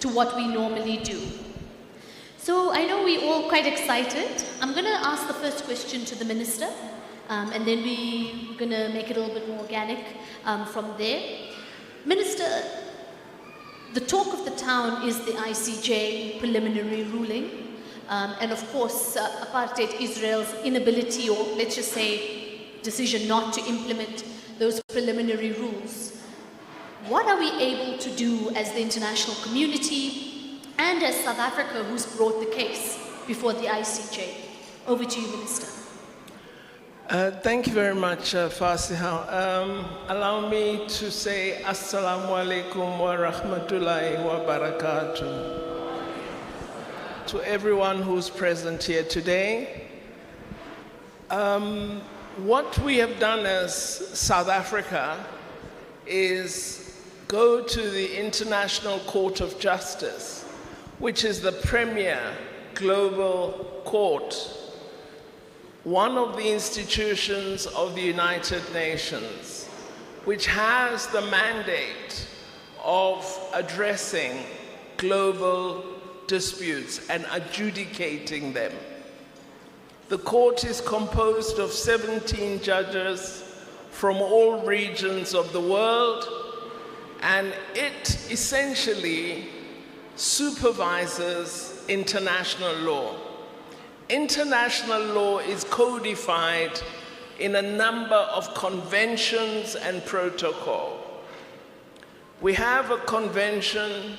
to what we normally do. So I know we're all quite excited. I'm going to ask the first question to the Minister, and then we're going to make it a little bit more organic from there. Minister, the talk of the town is the ICJ preliminary ruling, and of course, apartheid Israel's inability, or let's just say, decision not to implement those preliminary rules. What are we able to do as the international community and as South Africa, who's brought the case before the ICJ? Over to you, Minister. Thank you very much, Fasiha. Allow me to say Assalamu alaikum wa rahmatullahi wa barakatuh to everyone who's present here today. What we have done as South Africa is go to the International Court of Justice, which is the premier global court, one of the institutions of the United Nations, which has the mandate of addressing global disputes and adjudicating them. The court is composed of 17 judges from all regions of the world, and it essentially supervises international law. International law is codified in a number of conventions and protocol. We have a convention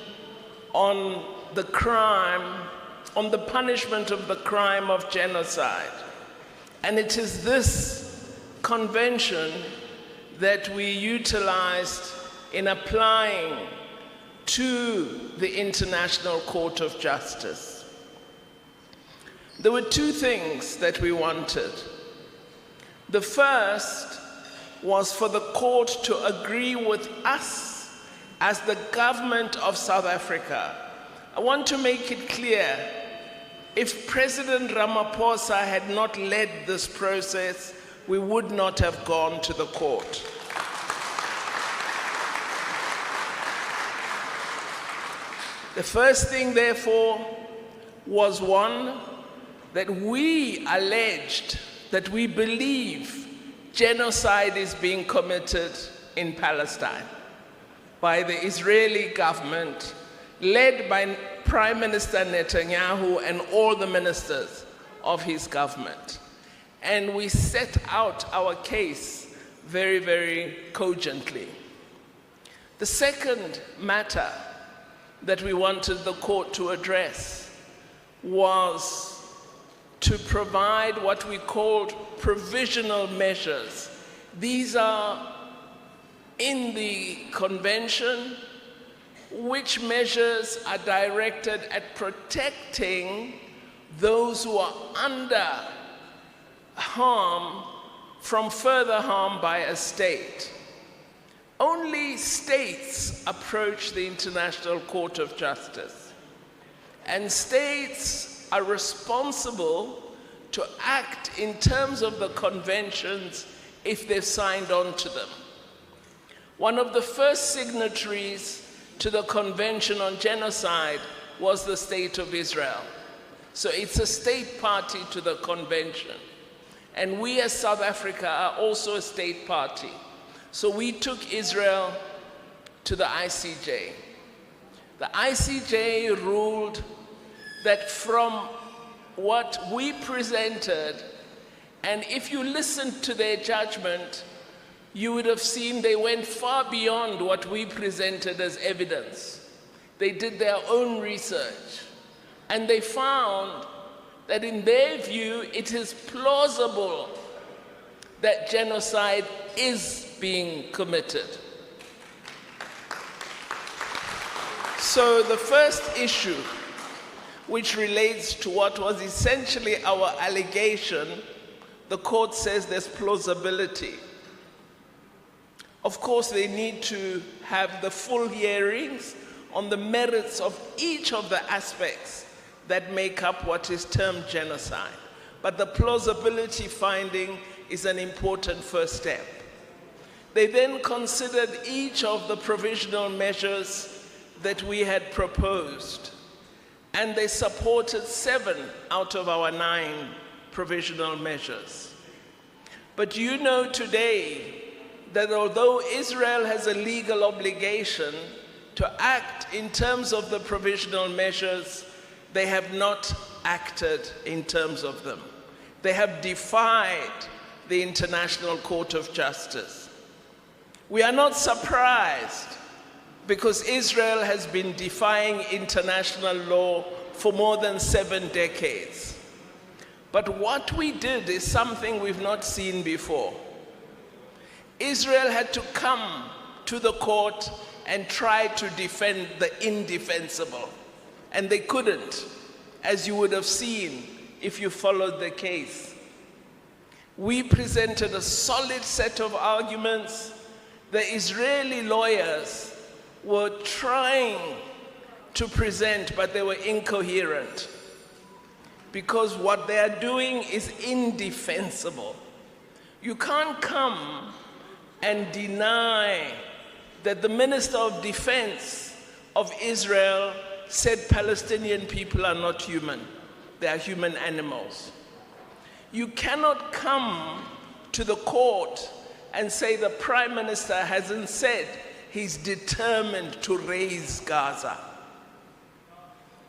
on the crime, on the punishment of the crime of genocide. And it is this convention that we utilized in applying to the International Court of Justice. There were two things that we wanted. The first was for the court to agree with us as the government of South Africa. I want to make it clear, if President Ramaphosa had not led this process, we would not have gone to the court. The first thing, therefore, was one, that we alleged that we believe genocide is being committed in Palestine by the Israeli government, led by Prime Minister Netanyahu and all the ministers of his government. And we set out our case very, very cogently. The second matter that we wanted the court to address was to provide what we called provisional measures. These are in the convention, which measures are directed at protecting those who are under harm from further harm by a state. Only states approach the International Court of Justice, and states are responsible to act in terms of the conventions if they've signed on to them. One of the first signatories to the Convention on Genocide was the State of Israel. So it's a state party to the convention. And we as South Africa are also a state party. So we took Israel to the ICJ. The ICJ ruled that from what we presented, and if you listened to their judgment, you would have seen they went far beyond what we presented as evidence. They did their own research, and they found that in their view, it is plausible that genocide is being committed. So the first issue, which relates to what was essentially our allegation, the court says there's plausibility. Of course, they need to have the full hearings on the merits of each of the aspects that make up what is termed genocide. But the plausibility finding is an important first step. They then considered each of the provisional measures that we had proposed, and they supported 7 out of our 9 provisional measures. But you know today that although Israel has a legal obligation to act in terms of the provisional measures, they have not acted in terms of them. They have defied the International Court of Justice. We are not surprised, because Israel has been defying international law for more than 7 decades. But what we did is something we've not seen before. Israel had to come to the court and try to defend the indefensible. And they couldn't, as you would have seen if you followed the case. We presented a solid set of arguments. The Israeli lawyers were trying to present, but they were incoherent, because what they are doing is indefensible. You can't come and deny that the Minister of Defense of Israel said Palestinian people are not human. They are human animals. You cannot come to the court and say the Prime Minister hasn't said he's determined to raise Gaza,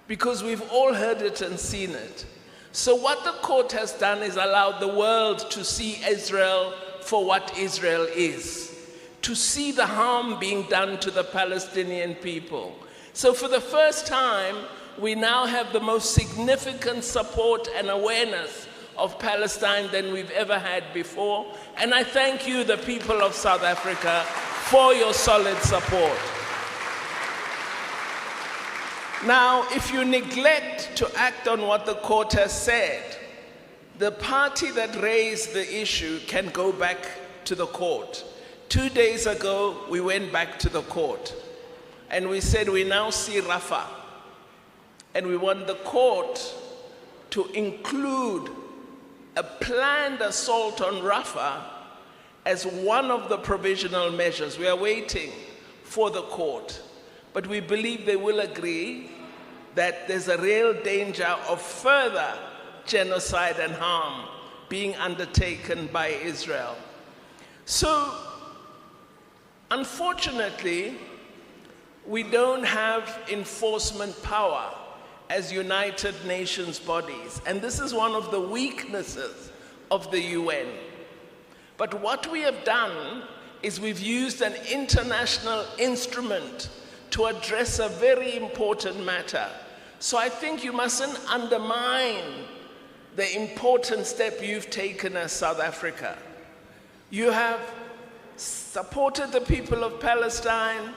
because we've all heard it and seen it. So what the court has done is allowed the world to see Israel for what Israel is, to see the harm being done to the Palestinian people. So for the first time, we now have the most significant support and awareness of Palestine than we've ever had before. And I thank you, the people of South Africa, for your solid support. Now, if you neglect to act on what the court has said, the party that raised the issue can go back to the court. 2 days ago, we went back to the court and we said we now see Rafah, and we want the court to include a planned assault on Rafah as one of the provisional measures. We are waiting for the court, but we believe they will agree that there's a real danger of further genocide and harm being undertaken by Israel. So, unfortunately, we don't have enforcement power as United Nations bodies, and this is one of the weaknesses of the UN. But what we have done is we've used an international instrument to address a very important matter. So I think you mustn't undermine the important step you've taken as South Africa. You have supported the people of Palestine.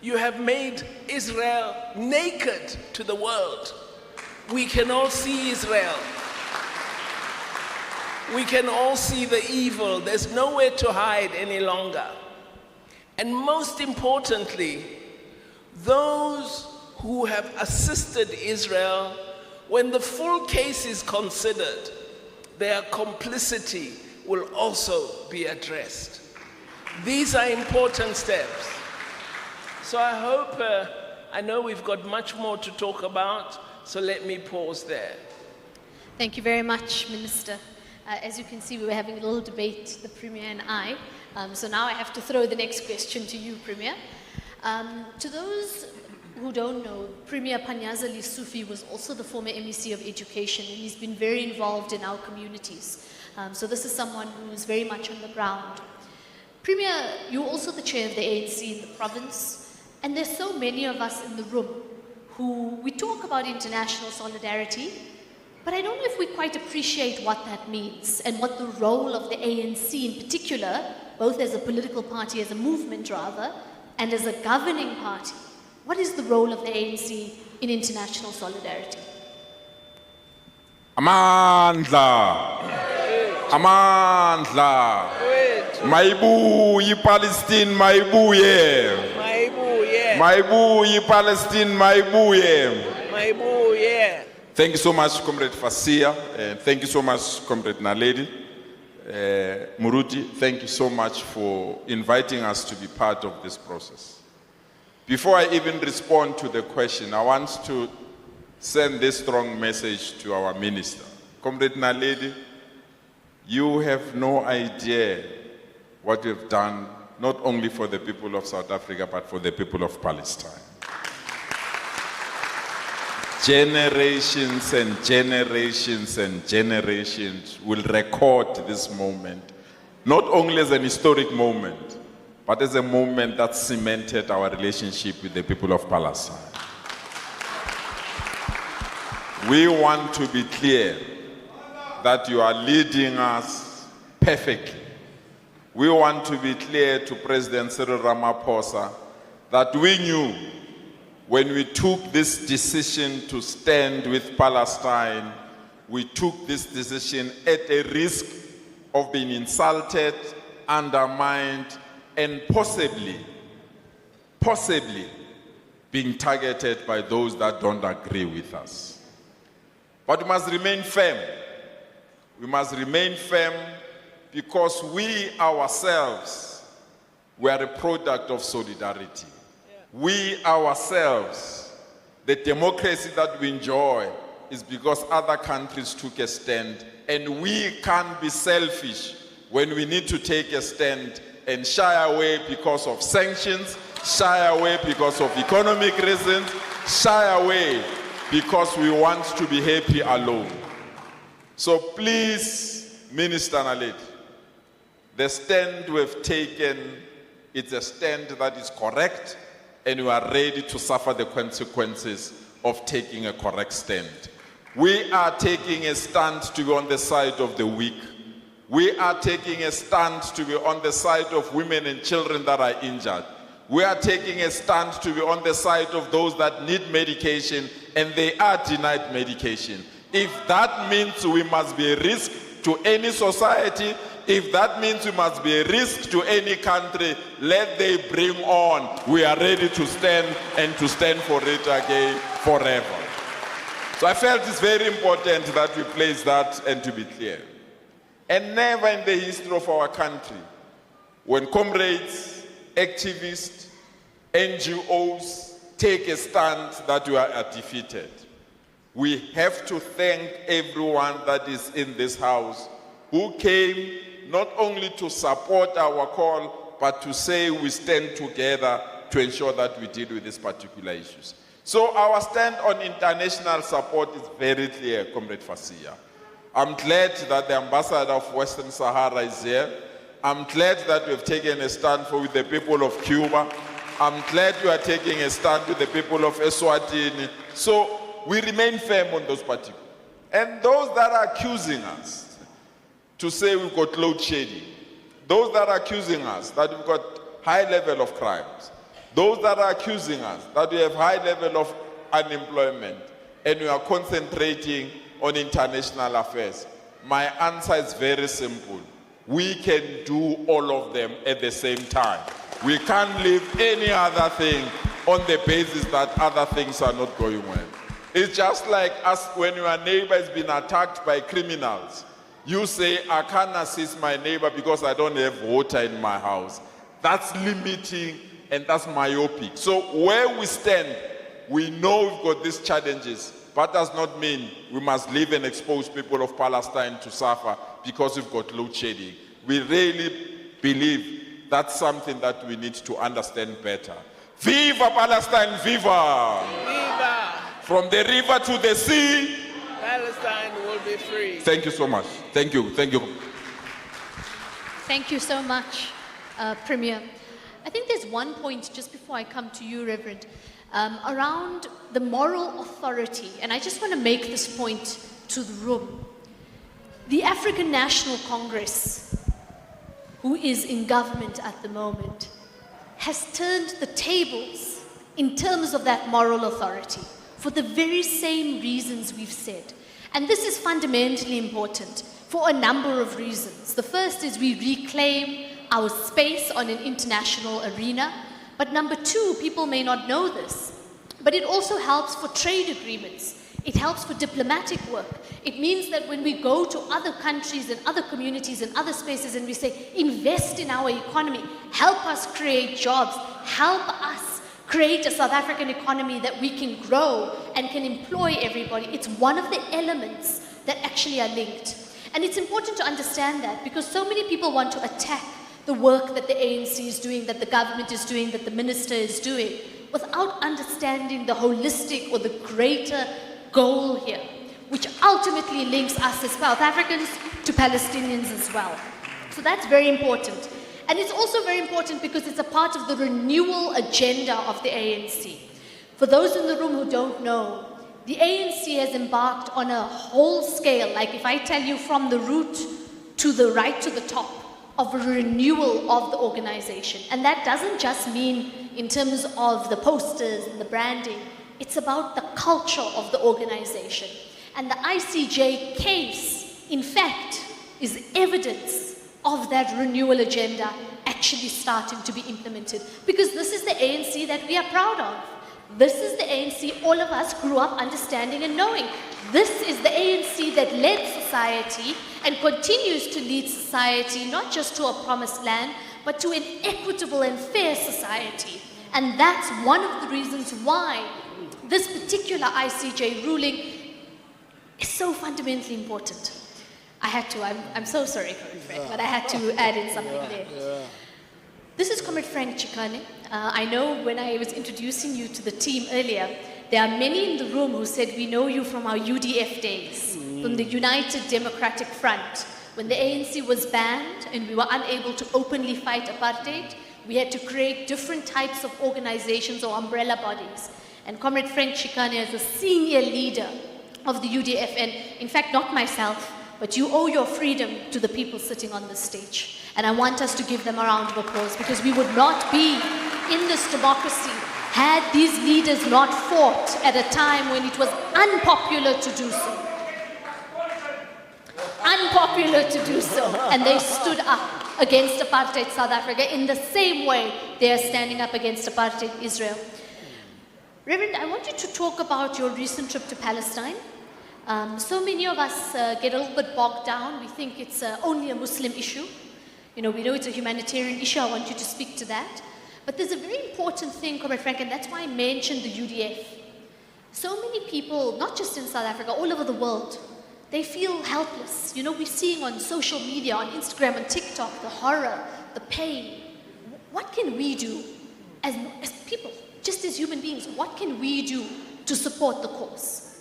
You have made Israel naked to the world. We can all see Israel. We can all see the evil. There's nowhere to hide any longer. And most importantly, those who have assisted Israel, when the full case is considered, their complicity will also be addressed. These are important steps. So I hope, I know we've got much more to talk about, so let me pause there. Thank you very much, Minister. As you can see, we were having a little debate, the Premier and I. So now I have to throw the next question to you, Premier. To those who don't know, Premier Panyaza Lesufi was also the former MEC of Education, and he's been very involved in our communities. So this is someone who's very much on the ground. Premier, you're also the chair of the ANC in the province, and there's so many of us in the room who, we talk about international solidarity, but I don't know if we quite appreciate what that means and what the role of the ANC in particular, both as a political party, as a movement rather, and as a governing party. What is the role of the ANC in international solidarity? Amandla! Amandla! Maibuye Palestine, maibuye! Maibuye! Maibuye Palestine, maibuye! Maibuye! Thank you so much, Comrade Fasia, and thank you so much, Comrade Naledi. Muruti, thank you so much for inviting us to be part of this process. Before I even respond to the question, I want to send this strong message to our minister. Comrade Naledi, you have no idea what you've done, not only for the people of South Africa, but for the people of Palestine. Generations and generations and generations will record this moment, not only as an historic moment, but as a moment that cemented our relationship with the people of Palestine. We want to be clear that you are leading us perfectly. We want to be clear to President Cyril Ramaphosa that we knew when we took this decision to stand with Palestine, we took this decision at a risk of being insulted, undermined, and possibly being targeted by those that don't agree with us. But we must remain firm. We must remain firm because we ourselves were a product of solidarity. We ourselves, the democracy that we enjoy is because other countries took a stand, and we can't be selfish when we need to take a stand and shy away because of sanctions, shy away because of economic reasons, shy away because we want to be happy alone. So please, Minister Naledi, the stand we've taken, it's a stand that is correct, and we are ready to suffer the consequences of taking a correct stand. We are taking a stand to be on the side of the weak. We are taking a stand to be on the side of women and children that are injured. We are taking a stand to be on the side of those that need medication and they are denied medication. If that means we must be a risk to any society, if that means we must be a risk to any country, let they bring on. We are ready to stand and to stand for it again forever. So I felt it's very important that we place that and to be clear. And never in the history of our country, when comrades, activists, NGOs take a stand that we are defeated. We have to thank everyone that is in this house who came not only to support our call, but to say we stand together to ensure that we deal with these particular issues. So our stand on international support is very clear, Comrade Fasia. I'm glad that the ambassador of Western Sahara is here. I'm glad that we've taken a stand with the people of Cuba. I'm glad you are taking a stand with the people of Eswatini. So we remain firm on those particulars. And those that are accusing us to say we've got load shedding, those that are accusing us that we've got high level of crimes, those that are accusing us that we have high level of unemployment and we are concentrating on international affairs, my answer is very simple. We can do all of them at the same time. We can't leave any other thing on the basis that other things are not going well. It's just like us when your neighbor has been attacked by criminals. You say, I can't assist my neighbor because I don't have water in my house. That's limiting and that's myopic. So where we stand, we know we've got these challenges, but does not mean we must leave and expose people of Palestine to suffer because we've got load shedding. We really believe that's something that we need to understand better. Viva Palestine, viva! Viva! From the river to the sea, Palestine will be free. Thank you so much. Thank you. Thank you. Thank you so much, Premier. I think there's one point just before I come to you, Reverend, around the moral authority, and I just want to make this point to the room. The African National Congress, who is in government at the moment, has turned the tables in terms of that moral authority for the very same reasons we've said. And this is fundamentally important for a number of reasons. The first is we reclaim our space on an international arena. But number two, people may not know this, but it also helps for trade agreements. It helps for diplomatic work. It means that when we go to other countries and other communities and other spaces and we say, invest in our economy, help us create jobs, help us create a South African economy that we can grow and can employ everybody. It's one of the elements that actually are linked. And it's important to understand that because so many people want to attack the work that the ANC is doing, that the government is doing, that the minister is doing, without understanding the holistic or the greater goal here, which ultimately links us as South Africans to Palestinians as well. So that's very important. And it's also very important because it's a part of the renewal agenda of the ANC. For those in the room who don't know, the ANC has embarked on a whole scale, like if I tell you from the root to the right to the top, of a renewal of the organization. And that doesn't just mean in terms of the posters and the branding, it's about the culture of the organization. And the ICJ case, in fact, is evidence of that renewal agenda actually starting to be implemented. Because this is the ANC that we are proud of. This is the ANC all of us grew up understanding and knowing. This is the ANC that led society and continues to lead society, not just to a promised land, but to an equitable and fair society. And that's one of the reasons why this particular ICJ ruling is so fundamentally important. I'm so sorry, Comrade Frank, but I had to add in something there. This is Comrade Frank Chikane. I know when I was introducing you to the team earlier, there are many in the room who said we know you from our UDF days, from the United Democratic Front. When the ANC was banned and we were unable to openly fight apartheid, we had to create different types of organizations or umbrella bodies. And Comrade Frank Chikane is a senior leader of the UDF, and in fact, not myself, but you owe your freedom to the people sitting on this stage. And I want us to give them a round of applause because we would not be in this democracy had these leaders not fought at a time when it was unpopular to do so. Unpopular to do so. And they stood up against apartheid South Africa in the same way they are standing up against apartheid Israel. Reverend, I want you to talk about your recent trip to Palestine. So many of us get a little bit bogged down. We think it's only a Muslim issue. You know, we know it's a humanitarian issue. I want you to speak to that. But there's a very important thing, Comrade Frank, and that's why I mentioned the UDF. So many people, not just in South Africa, all over the world, they feel helpless. You know, we're seeing on social media, on Instagram, on TikTok, the horror, the pain. What can we do as people, just as human beings? What can we do to support the cause?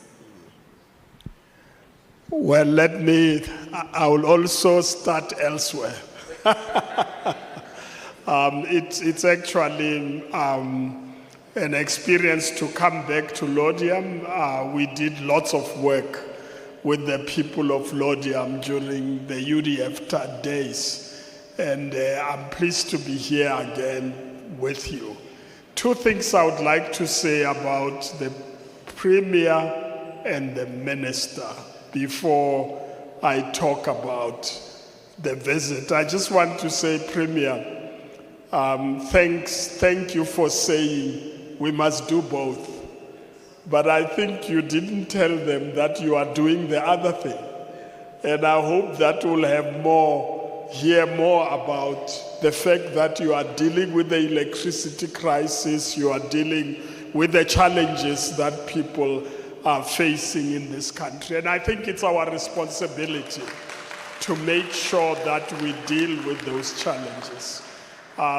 Well, I will also start elsewhere. It's actually an experience to come back to Lodiam. We did lots of work with the people of Lodiam during the UDF days. And I'm pleased to be here again with you. Two things I would like to say about the Premier and the Minister before I talk about the visit. I just want to say, Premier, thank you for saying we must do both. But I think you didn't tell them that you are doing the other thing. And I hope that we'll hear more about the fact that you are dealing with the electricity crisis, you are dealing with the challenges that people are facing in this country. And I think it's our responsibility to make sure that we deal with those challenges.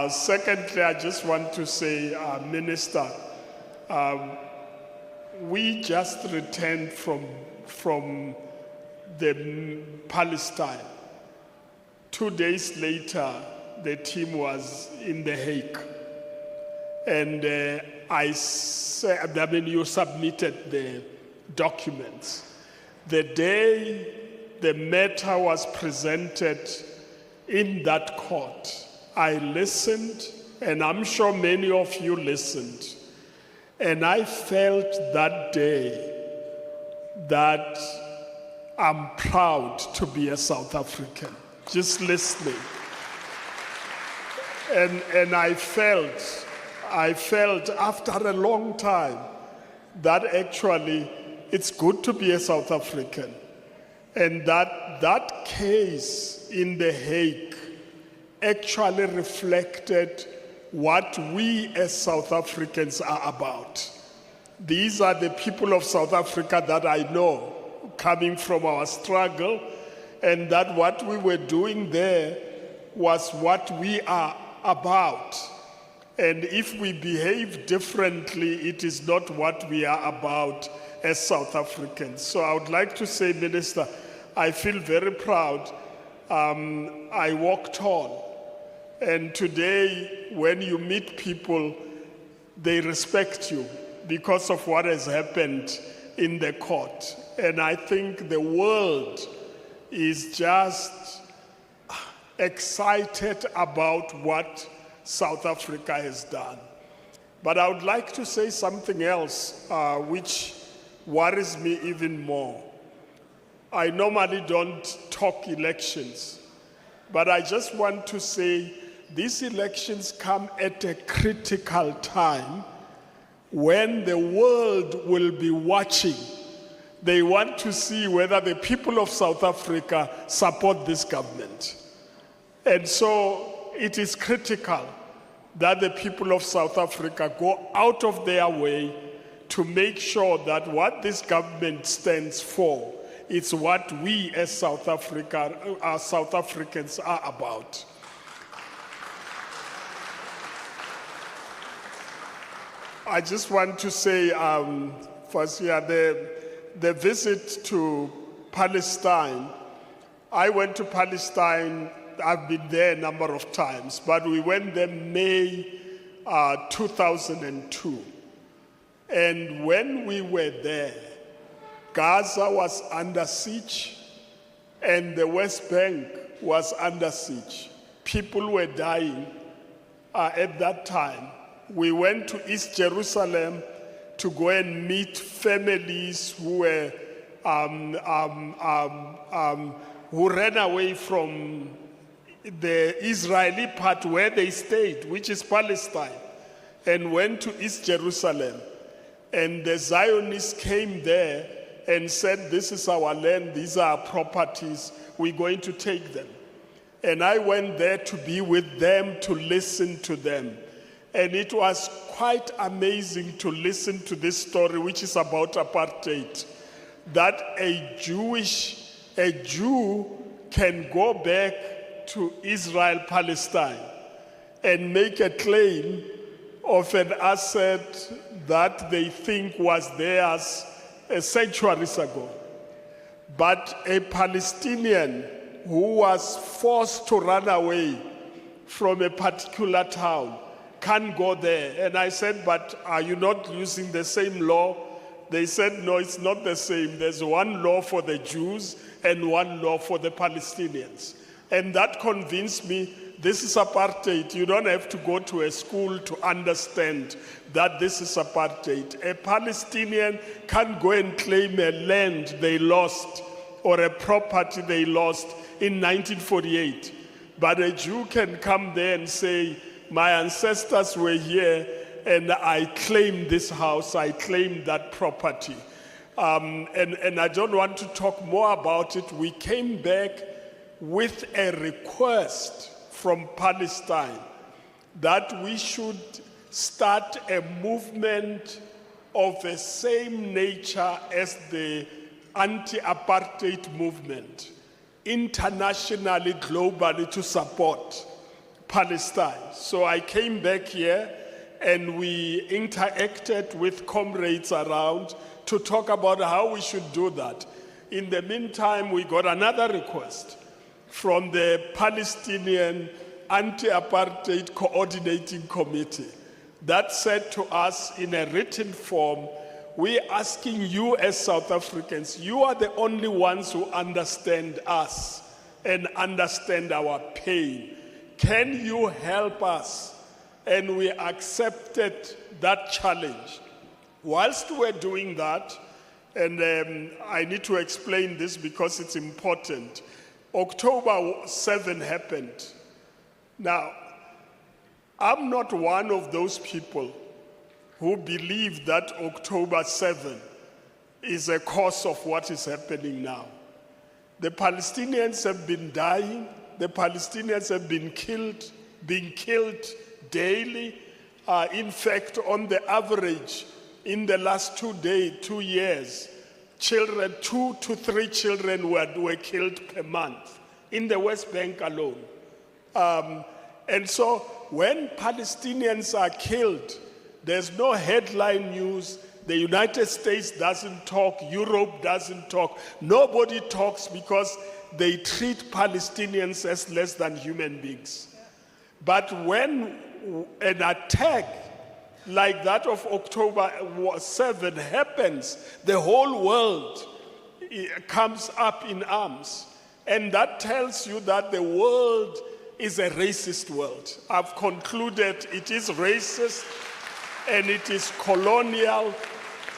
Secondly, I just want to say, Minister, we just returned from the Palestine. 2 days later, the team was in The Hague. And you submitted the documents. The day the matter was presented in that court, I listened, and I'm sure many of you listened. And I felt that day that I'm proud to be a South African, just listening. And I felt after a long time that actually it's good to be a South African. And that case in The Hague actually reflected what we as South Africans are about. These are the people of South Africa that I know, coming from our struggle, and that what we were doing there was what we are about. And if we behave differently, it is not what we are about as South Africans. So I would like to say, Minister, I feel very proud. I walk tall. And today, when you meet people, they respect you because of what has happened in the court. And I think the world is just excited about what South Africa has done. But I would like to say something else which worries me even more. I normally don't talk elections, but I just want to say these elections come at a critical time when the world will be watching. They want to see whether the people of South Africa support this government. And so it is critical that the people of South Africa go out of their way to make sure that what this government stands for is what we as South Africans are about. I just want to say, first here, the visit to Palestine, I went to Palestine, I've been there a number of times, but we went there May 2002. And when we were there, Gaza was under siege and the West Bank was under siege. People were dying at that time. We went to East Jerusalem to go and meet families who were who ran away from the Israeli part where they stayed, which is Palestine, and went to East Jerusalem. And the Zionists came there and said, this is our land, these are our properties, we're going to take them. And I went there to be with them, to listen to them. And it was quite amazing to listen to this story, which is about apartheid, that a Jew can go back to Israel, Palestine, and make a claim of an asset that they think was theirs centuries ago. But a Palestinian who was forced to run away from a particular town can't go there. And I said, but are you not using the same law? They said, no, it's not the same. There's one law for the Jews and one law for the Palestinians. And that convinced me this is apartheid. You don't have to go to a school to understand that this is apartheid. A Palestinian can't go and claim a land they lost or a property they lost in 1948. But a Jew can come there and say, my ancestors were here and I claim this house, I claim that property. And I don't want to talk more about it. We came back with a request from Palestine that we should start a movement of the same nature as the anti-apartheid movement, internationally, globally, to support Palestine. So I came back here and we interacted with comrades around to talk about how we should do that. In the meantime, we got another request from the Palestinian Anti-Apartheid Coordinating Committee that said to us in a written form, we're asking you as South Africans, you are the only ones who understand us and understand our pain. Can you help us? And we accepted that challenge. Whilst we're doing that, and I need to explain this because it's important, October 7 happened. Now, I'm not one of those people who believe that October 7 is a cause of what is happening now. The Palestinians have been dying. The Palestinians have been killed daily. In fact, on the average, in the last 2 years, children, 2 to 3 children were killed per month in the West Bank alone. And so when Palestinians are killed, there's no headline news. The United States doesn't talk, Europe doesn't talk. Nobody talks because they treat Palestinians as less than human beings. But when an attack like that of October 7 happens, the whole world comes up in arms. And that tells you that the world is a racist world. I've concluded it is racist and it is colonial,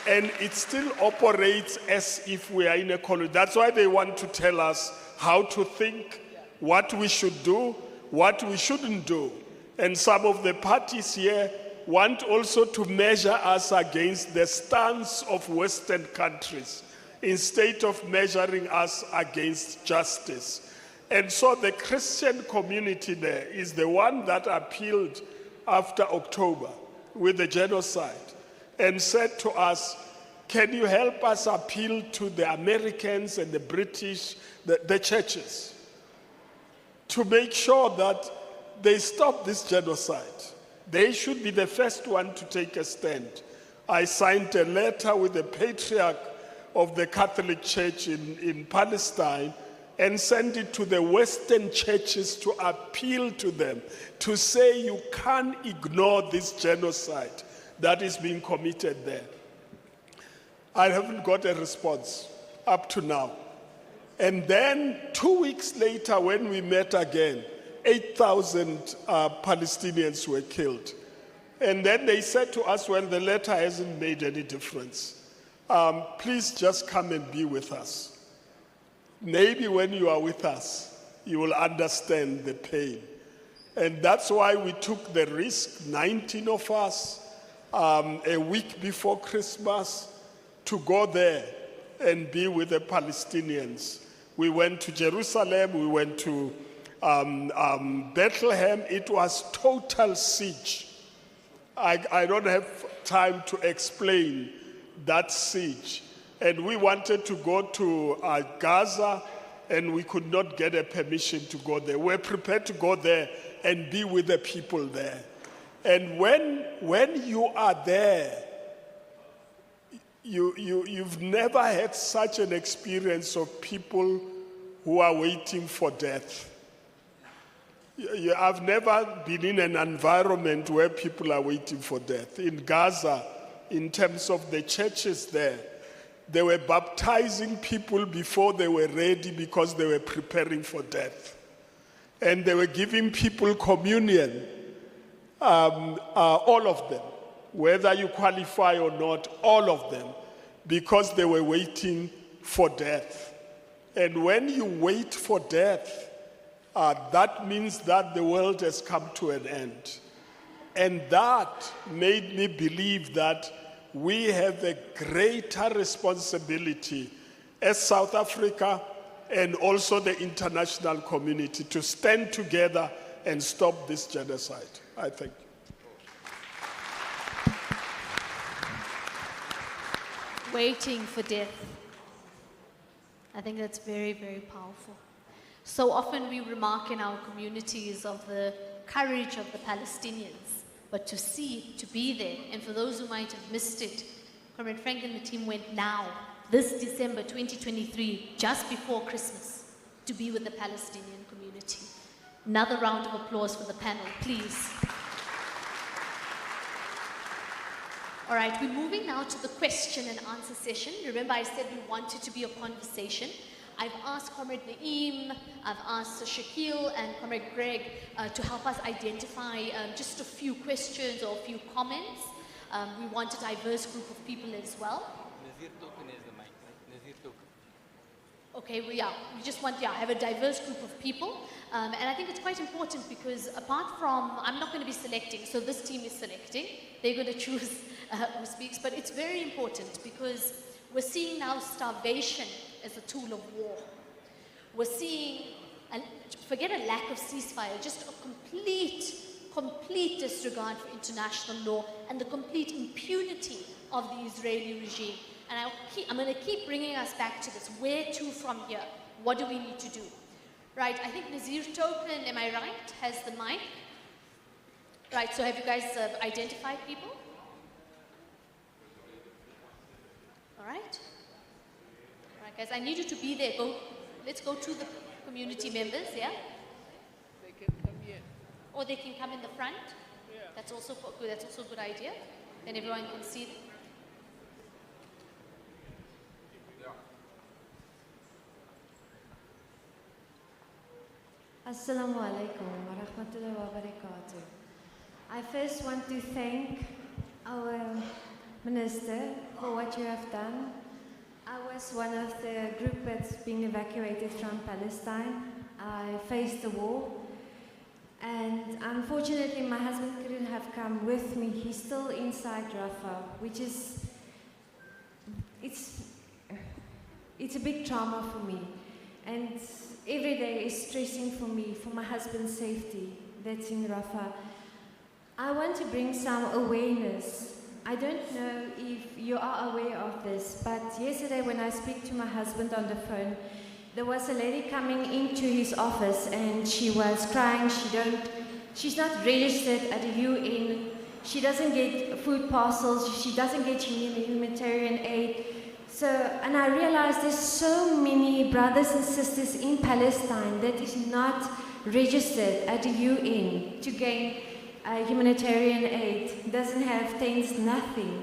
and it still operates as if we are in a colony. That's why they want to tell us how to think, what we should do, what we shouldn't do. And some of the parties here want also to measure us against the stance of Western countries instead of measuring us against justice. And so the Christian community there is the one that appealed after October with the genocide and said to us, can you help us appeal to the Americans and the British, the churches, to make sure that they stop this genocide? They should be the first one to take a stand. I signed a letter with the patriarch of the Catholic Church in Palestine and sent it to the Western churches to appeal to them, to say you can't ignore this genocide that is being committed there. I haven't got a response up to now. And then 2 weeks later, when we met again, 8,000 Palestinians were killed. And then they said to us, well, the letter hasn't made any difference. Please just come and be with us. Maybe when you are with us, you will understand the pain. And that's why we took the risk, 19 of us, a week before Christmas, to go there and be with the Palestinians. We went to Jerusalem, we went to Bethlehem. It was total siege. I don't have time to explain that siege. And we wanted to go to Gaza, and we could not get a permission to go there. We're prepared to go there and be with the people there. And when you are there, you've never had such an experience of people who are waiting for death. I've never been in an environment where people are waiting for death. In Gaza, in terms of the churches there, they were baptizing people before they were ready because they were preparing for death. And they were giving people communion, all of them, whether you qualify or not, all of them, because they were waiting for death. And when you wait for death, that means that the world has come to an end. And that made me believe that we have a greater responsibility as South Africa and also the international community to stand together and stop this genocide. I thank you. Waiting for death. I think that's very, very powerful. So often we remark in our communities of the courage of the Palestinians, but to be there, and for those who might have missed it, Comrade Frank and the team went now, this December 2023, just before Christmas, to be with the Palestinian community. Another round of applause for the panel, please. All right, we're moving now to the question and answer session. Remember, I said we wanted to be a conversation. I've asked Comrade Naeem, I've asked Shaquille and Comrade Greg to help us identify just a few questions or a few comments. We want a diverse group of people as well. Okay, well, we just want, have a diverse group of people. And I think it's quite important because apart from, I'm not going to be selecting, so this team is selecting. They're going to choose who speaks, but it's very important because we're seeing now starvation as a tool of war. We're seeing, forget a lack of ceasefire, just a complete complete disregard for international law and the complete impunity of the Israeli regime. And I'm going to keep bringing us back to this. Where to from here? What do we need to do? Right, I think Nazir Token, am I right, has the mic. Right, so have you guys identified people? All right. All right, guys, I need you to be there. Let's go to the community members, yeah? They can come here. Or they can come in the front. Yeah. That's also good. That's also a good idea. Then everyone can see them. Assalamu alaikum wa rahmatullahi wa barakatuh. I first want to thank our minister for what you have done. I was one of the group that's been evacuated from Palestine. I faced the war, and unfortunately my husband couldn't have come with me. He's still inside Rafah, which is, it's a big trauma for me. And every day is stressing for me, for my husband's safety that's in Rafah. I want to bring some awareness. I don't know if you are aware of this, but yesterday when I speak to my husband on the phone, there was a lady coming into his office and she was crying. She's not registered at the UN. She doesn't get food parcels. She doesn't get humanitarian aid. So, and I realized there's so many brothers and sisters in Palestine that is not registered at the UN to gain humanitarian aid, doesn't have tents, nothing.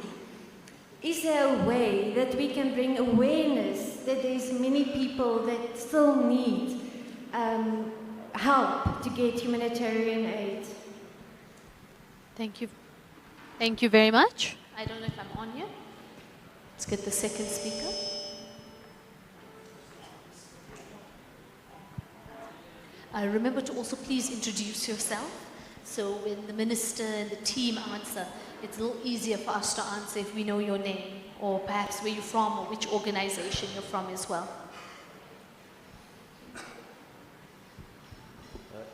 Is there a way that we can bring awareness that there's many people that still need help to get humanitarian aid? Thank you. Thank you very much. I don't know if I'm on here. Let's get the second speaker. Remember to also please introduce yourself. So when the minister and the team answer, it's a little easier for us to answer if we know your name, or perhaps where you're from or which organization you're from as well.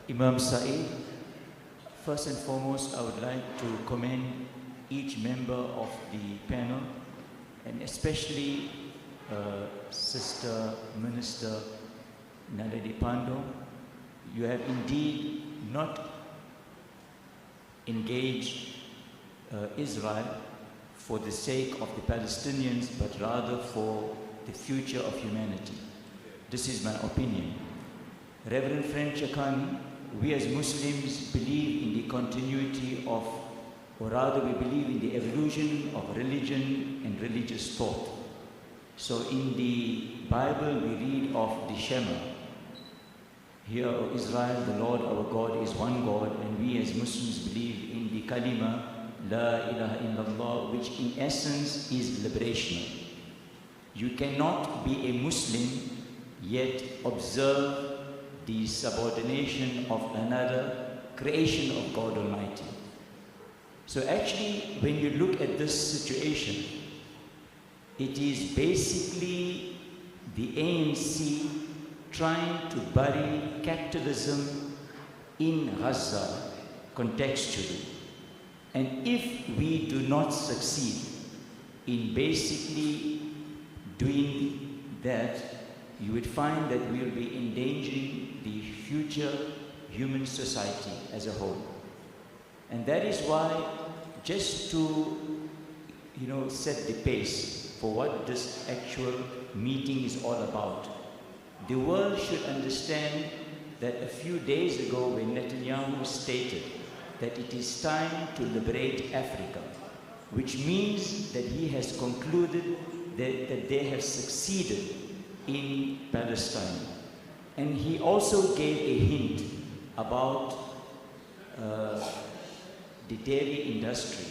Imam Saeed, first and foremost, I would like to commend each member of the panel, and especially Sister Minister Naledi Pando. You have indeed not engaged Israel for the sake of the Palestinians, but rather for the future of humanity. This is my opinion. Reverend Chikane, we as Muslims believe in the continuity of, or rather we believe in the evolution of religion and religious thought. So in the Bible we read of the Shema. Hear, O Israel, the Lord our God is one God, and we as Muslims believe in the Kalima, La ilaha illallah, which in essence is liberation. You cannot be a Muslim yet observe the subordination of another creation of God Almighty. So actually, when you look at this situation, it is basically the ANC trying to bury capitalism in Gaza contextually. And if we do not succeed in basically doing that, you would find that we will be endangering the future human society as a whole. And that is why, just to set the pace for what this actual meeting is all about, the world should understand that a few days ago when Netanyahu stated that it is time to liberate Africa, which means that he has concluded that they have succeeded in Palestine. And he also gave a hint about the dairy industry.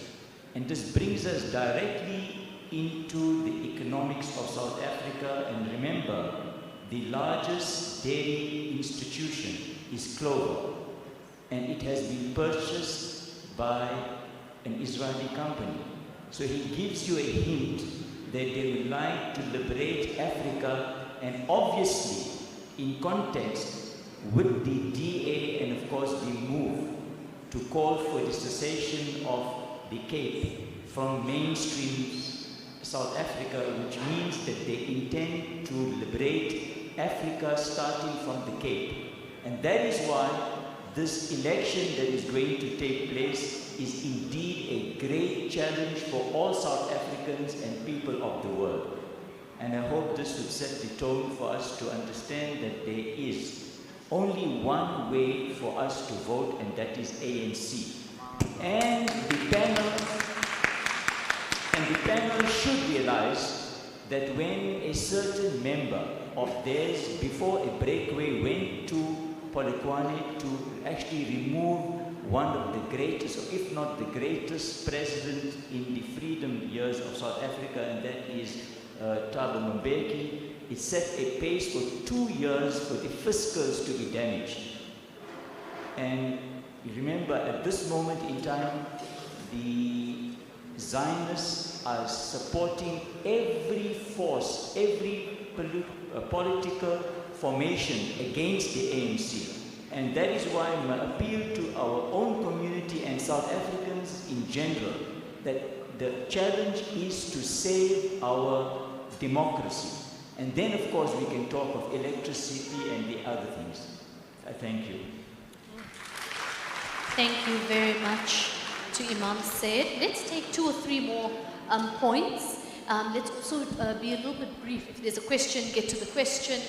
And this brings us directly into the economics of South Africa. And remember, the largest dairy institution is Clover, and it has been purchased by an Israeli company. So he gives you a hint that they would like to liberate Africa, and obviously in context with the DA and of course the move to call for the cessation of the Cape from mainstream South Africa, which means that they intend to liberate Africa starting from the Cape. And that is why this election that is going to take place is indeed a great challenge for all South Africans and people of the world. And I hope this would set the tone for us to understand that there is only one way for us to vote, and that is ANC. And the panel should realize that when a certain member of theirs, before a breakaway, went to Polokwane to actually remove one of the greatest, or if not the greatest president in the freedom years of South Africa, and that is Thabo Mbeki, it set a pace for 2 years for the fiscals to be damaged. And you remember, at this moment in time, the Zionists are supporting every force, every political formation against the ANC. And that is why my appeal to our own community and South Africans in general, that the challenge is to save our democracy. And then, of course, we can talk of electricity and the other things. I thank you. Thank you very much to Imam Said. Let's take 2 or 3 more points. Let's also be a little bit brief. If there's a question, get to the question,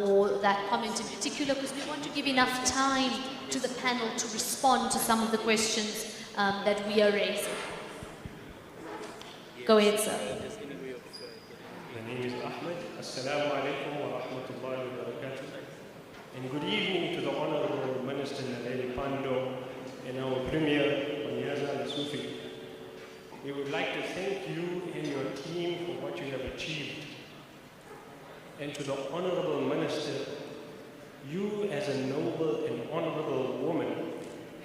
or that comment in particular, because we want to give enough time to the panel to respond to some of the questions that we are raising. Go ahead, sir. My name is Ahmed. Assalamu alaikum wa rahmatullahi wa barakatuh. And good evening to the Honorable Minister Naledi Pandor and our Premier, Manyaza Nasufi. We would like to thank you and your team for what you have achieved. And to the Honorable Minister, you as a noble and honorable woman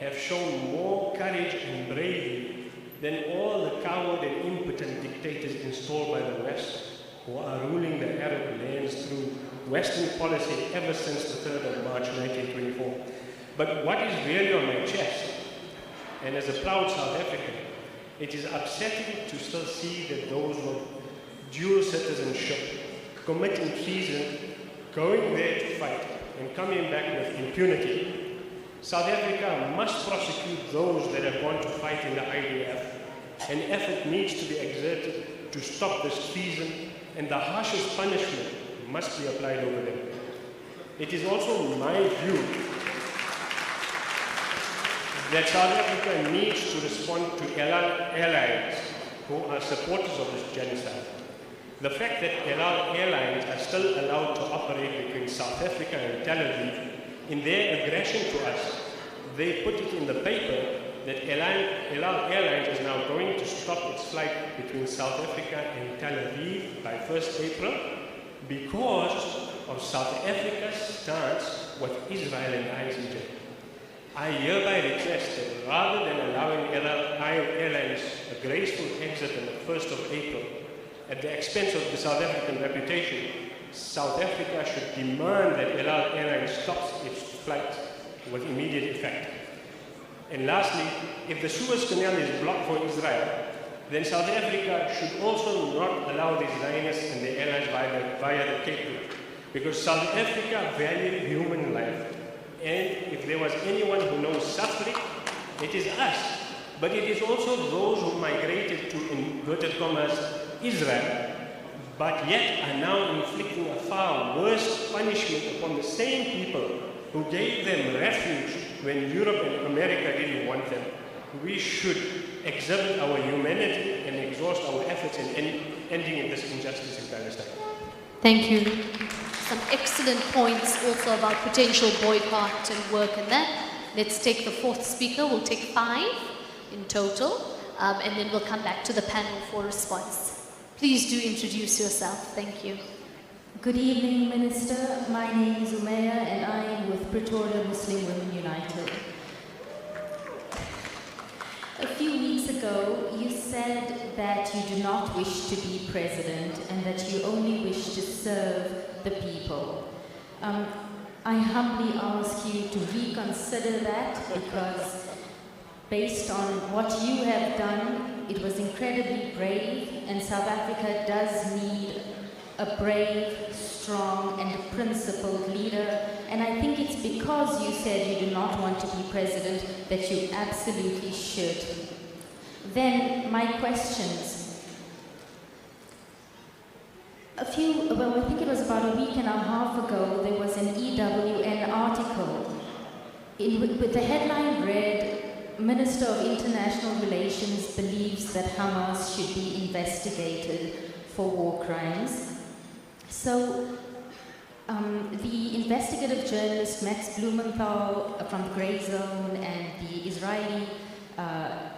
have shown more courage and bravery than all the coward and impotent dictators installed by the West, who are ruling the Arab lands through Western policy ever since the 3rd of March 1924. But what is really on my chest, and as a proud South African, it is upsetting to still see that those with dual citizenship committing treason, going there to fight, and coming back with impunity. South Africa must prosecute those that have gone to fight in the IDF. An effort needs to be exerted to stop this treason, and the harshest punishment must be applied over them. It is also my view that South Africa needs to respond to allies who are supporters of this genocide. The fact that airlines are still allowed to operate between South Africa and Tel Aviv, in their aggression to us, they put it in the paper that Airlines is now going to stop its flight between South Africa and Tel Aviv by 1st April because of South Africa's stance with Israel and ICJ. I hereby request that rather than allowing airlines a graceful exit on the 1st of April at the expense of the South African reputation, South Africa should demand that Airlines stops its flight with immediate effect. And lastly, if the Suez Canal is blocked for Israel, then South Africa should also not allow the Zionists and the airlines via the Cape Route, because South Africa values human life. And if there was anyone who knows suffering, it is us. But it is also those who migrated to, inverted commas, Israel, but yet are now inflicting a far worse punishment upon the same people who gave them refuge when Europe and America didn't want them. We should exhibit our humanity and exhaust our efforts in ending this injustice in Palestine. Thank you. Some excellent points also about potential boycott and work and that. Let's take the fourth speaker. We'll take 5 in total, and then we'll come back to the panel for response. Please do introduce yourself. Thank you. Good evening, Minister. My name is Umeya and I am with Pretoria Muslim Women United. A few weeks ago, you said that you do not wish to be president and that you only wish to serve the people. I humbly ask you to reconsider that, because based on what you have done, it was incredibly brave, and South Africa does need a brave, strong, and principled leader. And I think it's because you said you do not want to be president that you absolutely should. Then my questions. I think it was about a week and a half ago, there was an EWN article with the headline read, Minister of International Relations believes that Hamas should be investigated for war crimes. So the investigative journalist Max Blumenthal from Grey Zone and the Israeli, I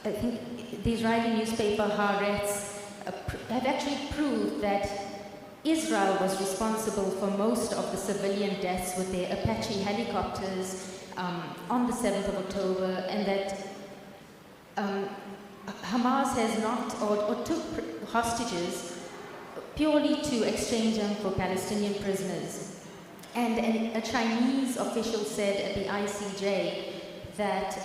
think the Israeli newspaper Haaretz have actually proved that Israel was responsible for most of the civilian deaths with their Apache helicopters on the 7th of October, and that Hamas has not, or took hostages purely to exchange them for Palestinian prisoners. And a Chinese official said at the ICJ that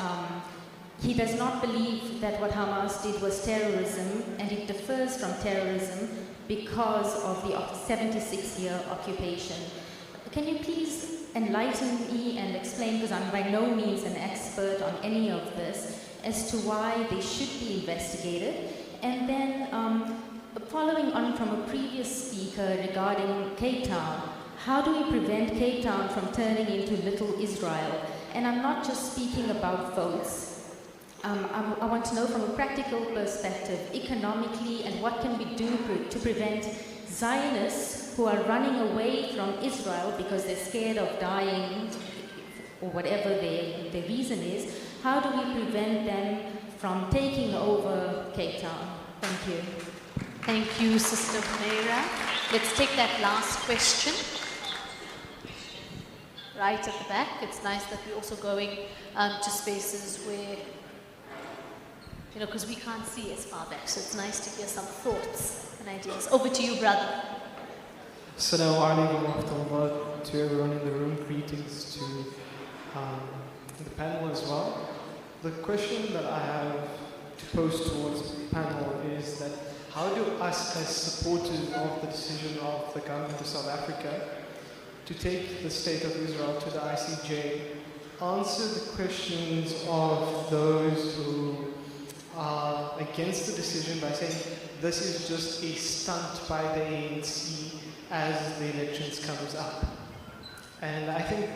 he does not believe that what Hamas did was terrorism, and it differs from terrorism because of the 76-year occupation. Can you please enlighten me and explain, because I'm by no means an expert on any of this, as to why they should be investigated? And then, following on from a previous speaker regarding Cape Town, how do we prevent Cape Town from turning into Little Israel? And I'm not just speaking about votes. I want to know from a practical perspective, economically, and what can we do to prevent Zionists who are running away from Israel because they're scared of dying, or whatever their reason is. How do we prevent them from taking over Cape Town? Thank you. Thank you, Sister Meira. Let's take that last question. Right at the back. It's nice that we're also going to spaces where, you know, because we can't see as far back, so it's nice to hear some thoughts and ideas. Over to you, brother. Assalamu alaikum wa rahmatullah, to everyone in the room. Greetings to the panel as well. The question that I have to pose towards the panel is that how do us as supporters of the decision of the government of South Africa to take the state of Israel to the ICJ answer the questions of those who are against the decision by saying this is just a stunt by the ANC as the elections comes up? And I think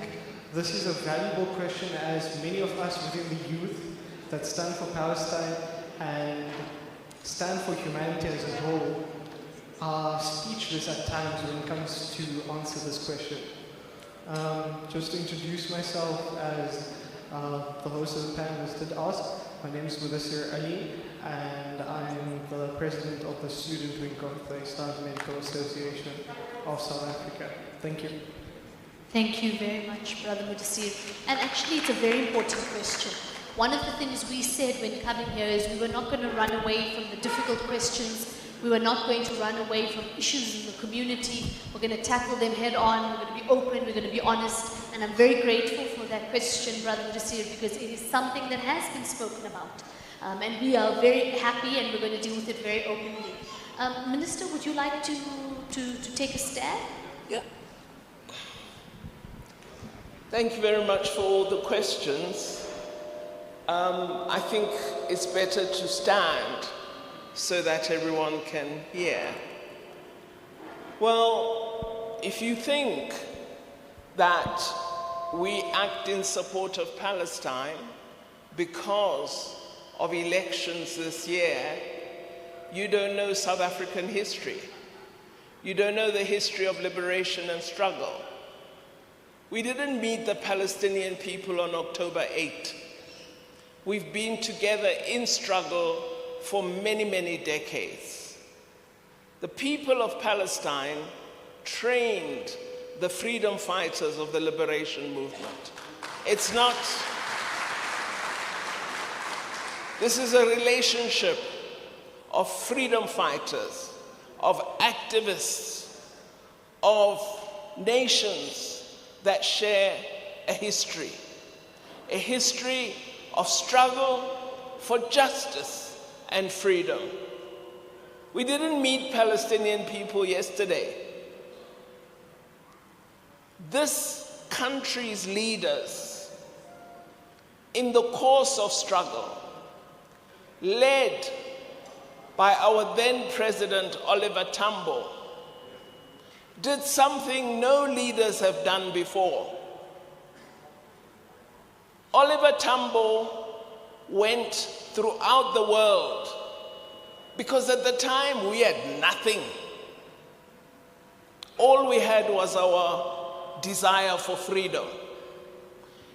this is a valuable question, as many of us within the youth that stand for Palestine and stand for humanity as a whole are speechless at times when it comes to answer this question. Just to introduce myself, as the host of the panelists did ask, my name is Mudassir Ali, and I'm the president of the student wing of the Islamic Medical Association of South Africa. Thank you. Thank you very much, Brother Mudassir. And actually, it's a very important question. One of the things we said when coming here is we were not going to run away from the difficult questions. We were not going to run away from issues in the community. We're going to tackle them head on. We're going to be open. We're going to be honest. And I'm very grateful for that question, Brother Mudassir, because it is something that has been spoken about. And we are very happy, and we're going to deal with it very openly. Minister, would you like to take a stab? Yeah. Thank you very much for all the questions. I think it's better to stand so that everyone can hear. Well, if you think that we act in support of Palestine because of elections this year, you don't know South African history. You don't know the history of liberation and struggle. We didn't meet the Palestinian people on October 8. We've been together in struggle for many, many decades. The people of Palestine trained the freedom fighters of the liberation movement. It's not, this is a relationship of freedom fighters, of activists, of nations that share a history of struggle for justice and freedom. We didn't meet Palestinian people yesterday. This country's leaders, in the course of struggle, led by our then President Oliver Tambo, did something no leaders have done before. Oliver Tambo went throughout the world because at the time we had nothing. All we had was our desire for freedom.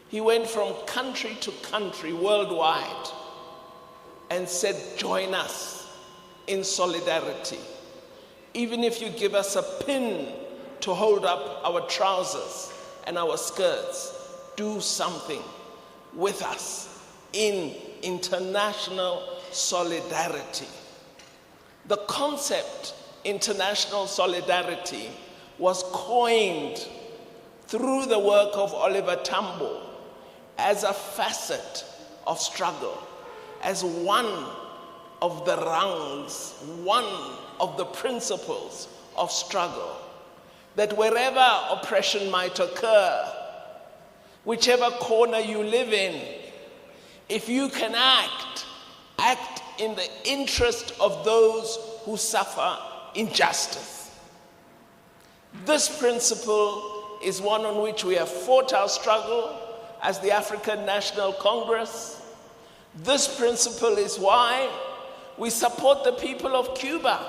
He went from country to country worldwide and said, join us in solidarity. Even if you give us a pin to hold up our trousers and our skirts, do something with us in international solidarity. The concept international solidarity was coined through the work of Oliver Tambo as a facet of struggle, as one of the rungs, one of the principles of struggle, that wherever oppression might occur, whichever corner you live in, if you can act in the interest of those who suffer injustice. This principle is one on which we have fought our struggle as the African National Congress. This principle is why we support the people of Cuba,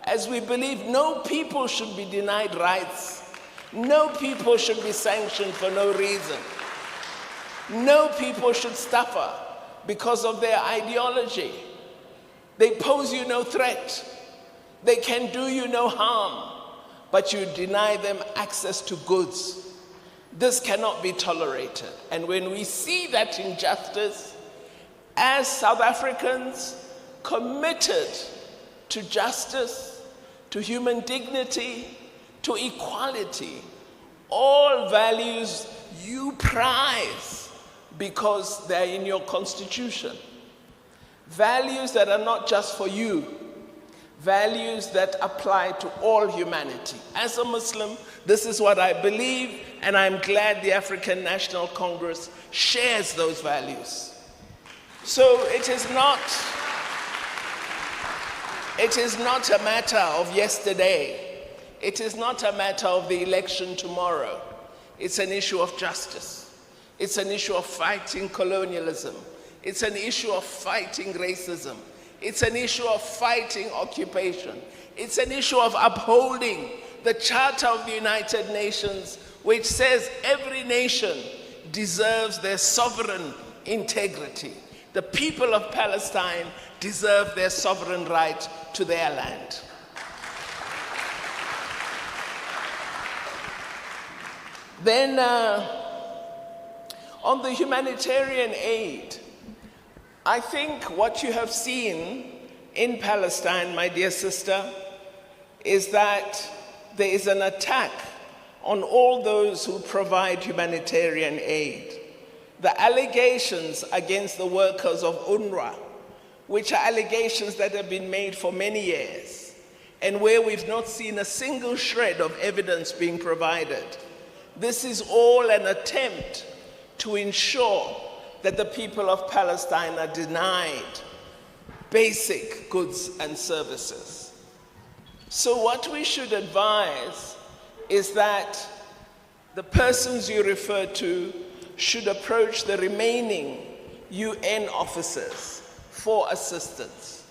as we believe no people should be denied rights. No people should be sanctioned for no reason. No people should suffer because of their ideology. They pose you no threat. They can do you no harm, but you deny them access to goods. This cannot be tolerated. And when we see that injustice, as South Africans committed to justice, to human dignity, to equality, all values you prize because they're in your constitution. Values that are not just for you, values that apply to all humanity. As a Muslim, this is what I believe, and I'm glad the African National Congress shares those values. So it is not a matter of yesterday. It is not a matter of the election tomorrow. It's an issue of justice. It's an issue of fighting colonialism. It's an issue of fighting racism. It's an issue of fighting occupation. It's an issue of upholding the Charter of the United Nations, which says every nation deserves their sovereign integrity. The people of Palestine deserve their sovereign right to their land. Then, on the humanitarian aid, I think what you have seen in Palestine, my dear sister, is that there is an attack on all those who provide humanitarian aid. The allegations against the workers of UNRWA, which are allegations that have been made for many years, and where we've not seen a single shred of evidence being provided. This is all an attempt to ensure that the people of Palestine are denied basic goods and services. So what we should advise is that the persons you refer to should approach the remaining UN officers for assistance.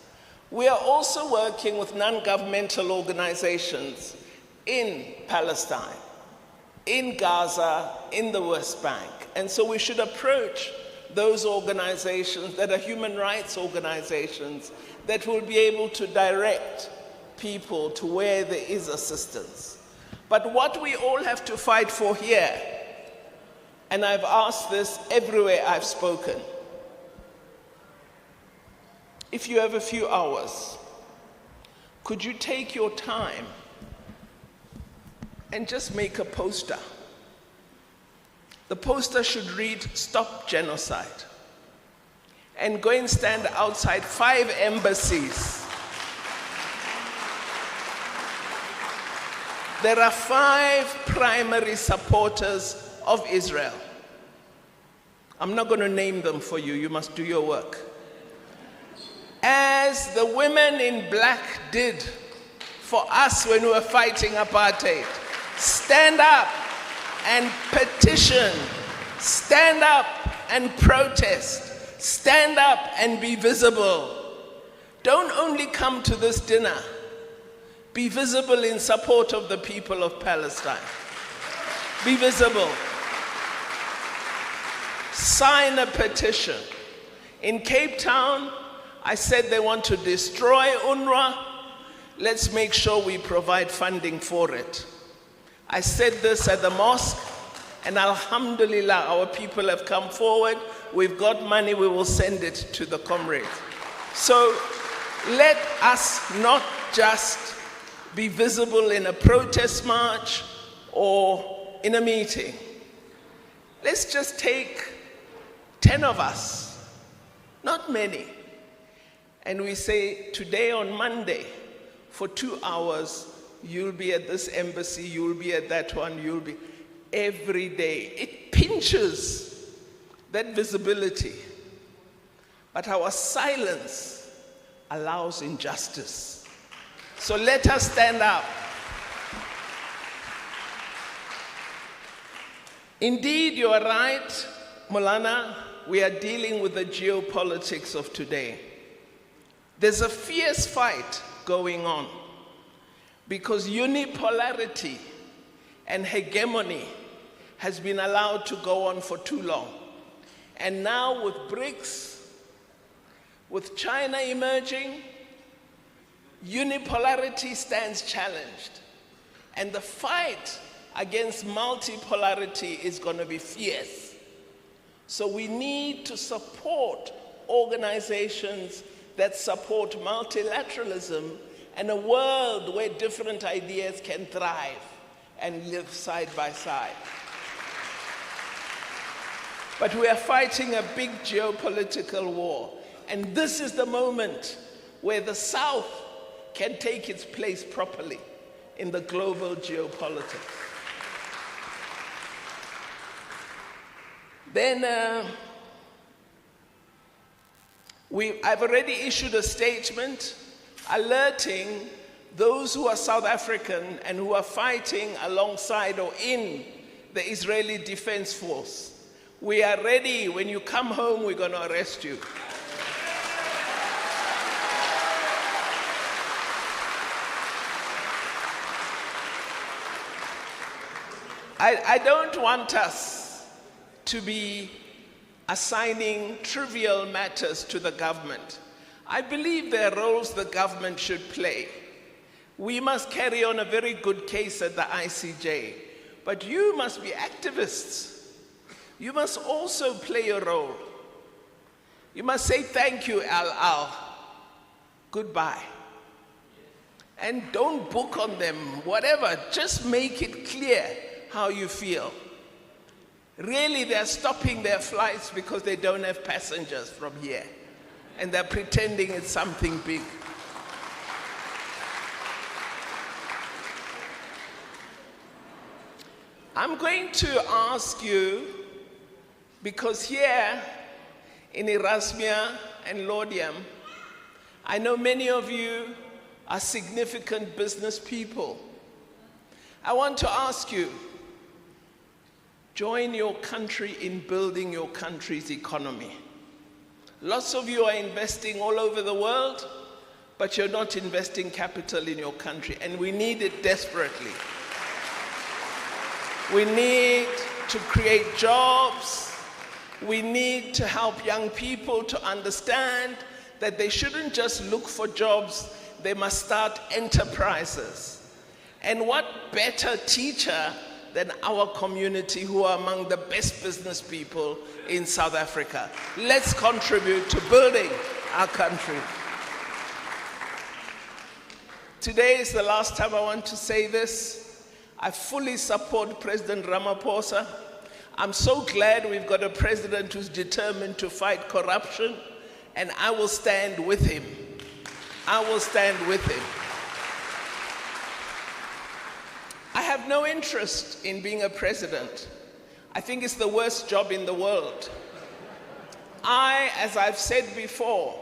We are also working with non-governmental organizations in Palestine, in Gaza, in the West Bank. And so we should approach those organizations that are human rights organizations that will be able to direct people to where there is assistance. But what we all have to fight for here, and I've asked this everywhere I've spoken, if you have a few hours, could you take your time and just make a poster? The poster should read, "Stop Genocide." and go and stand outside 5 embassies. There are 5 primary supporters of Israel. I'm not going to name them for you. You must do your work. As the women in black did for us when we were fighting apartheid, stand up and petition, stand up and protest, stand up and be visible. Don't only come to this dinner, be visible in support of the people of Palestine. Be visible. Sign a petition. In Cape Town, I said they want to destroy UNRWA. Let's make sure we provide funding for it. I said this at the mosque, and alhamdulillah, our people have come forward. We've got money, we will send it to the comrades. So let us not just be visible in a protest march or in a meeting. Let's just take 10 of us, not many, and we say, today on Monday, for 2 hours, you'll be at this embassy, you'll be at that one, you'll be every day. It pinches that visibility. But our silence allows injustice. So let us stand up. Indeed, you are right, Molana, we are dealing with the geopolitics of today. There's a fierce fight going on because unipolarity and hegemony has been allowed to go on for too long. And now with BRICS, with China emerging, unipolarity stands challenged. And the fight against multipolarity is going to be fierce. So we need to support organizations that support multilateralism and a world where different ideas can thrive and live side by side. But we are fighting a big geopolitical war, and this is the moment where the South can take its place properly in the global geopolitics. Then I've already issued a statement alerting those who are South African and who are fighting alongside or in the Israeli Defense Force. We are ready. When you come home, we're going to arrest you. I don't want us to be assigning trivial matters to the government. I believe there are roles the government should play. We must carry on a very good case at the ICJ, but you must be activists. You must also play a role. You must say thank you, Al, goodbye. And don't book on them, whatever, just make it clear how you feel. Really, they're stopping their flights because they don't have passengers from here. And they're pretending it's something big. I'm going to ask you, because here in Erasmia and Laudium, I know many of you are significant business people. I want to ask you, join your country in building your country's economy. Lots of you are investing all over the world, but you're not investing capital in your country, and we need it desperately. We need to create jobs. We need to help young people to understand that they shouldn't just look for jobs, they must start enterprises. And what better teacher than our community, who are among the best business people in South Africa. Let's contribute to building our country. Today is the last time I want to say this. I fully support President Ramaphosa. I'm so glad we've got a president who's determined to fight corruption. and I will stand with him. I will stand with him. I have no interest in being a president. I think it's the worst job in the world. As I've said before,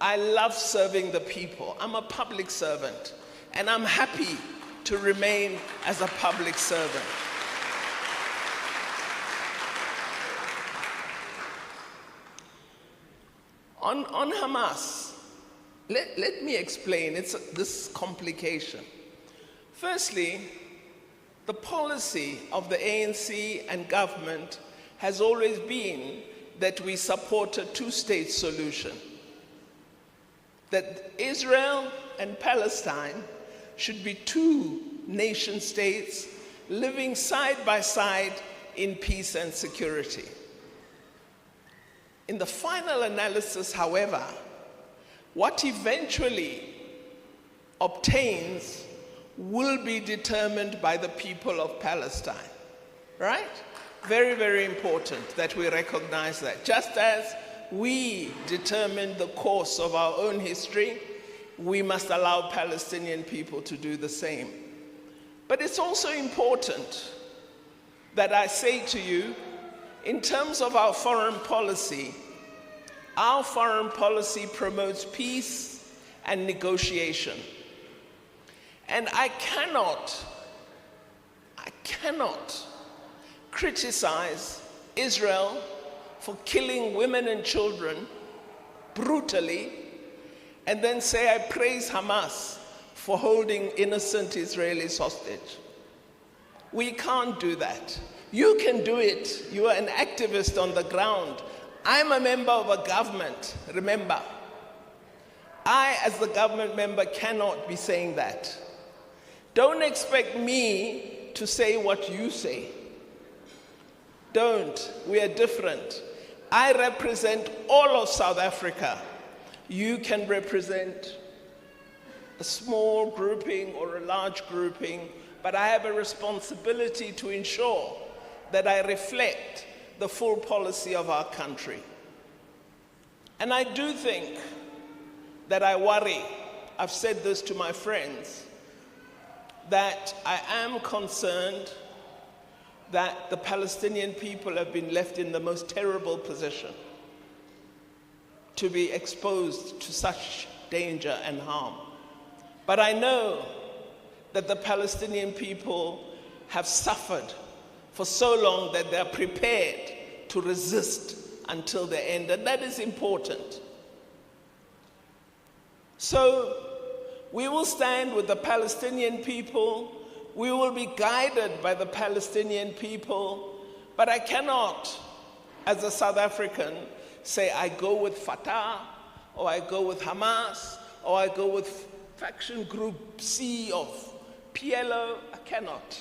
I love serving the people. I'm a public servant, and I'm happy to remain as a public servant. On Hamas, let me explain. It's this complication. Firstly, the policy of the ANC and government has always been that we support a two-state solution. That Israel and Palestine should be two nation states living side by side in peace and security. In the final analysis, however, what eventually obtains will be determined by the people of Palestine, right? Very, very important that we recognize that. Just as we determine the course of our own history, we must allow Palestinian people to do the same. But it's also important that I say to you, in terms of our foreign policy promotes peace and negotiation. And I cannot criticize Israel for killing women and children brutally and then say I praise Hamas for holding innocent Israelis hostage. We can't do that. You can do it. You are an activist on the ground. I'm a member of a government, remember. I, as the government member, cannot be saying that. Don't expect me to say what you say. Don't. We are different. I represent all of South Africa. You can represent a small grouping or a large grouping, but I have a responsibility to ensure that I reflect the full policy of our country. And I do think that I worry, I've said this to my friends, that I am concerned that the Palestinian people have been left in the most terrible position to be exposed to such danger and harm. But I know that the Palestinian people have suffered for so long that they're prepared to resist until the end, and that is important. So we will stand with the Palestinian people, we will be guided by the Palestinian people, but I cannot, as a South African, say I go with Fatah, or I go with Hamas, or I go with faction group C of PLO. I cannot.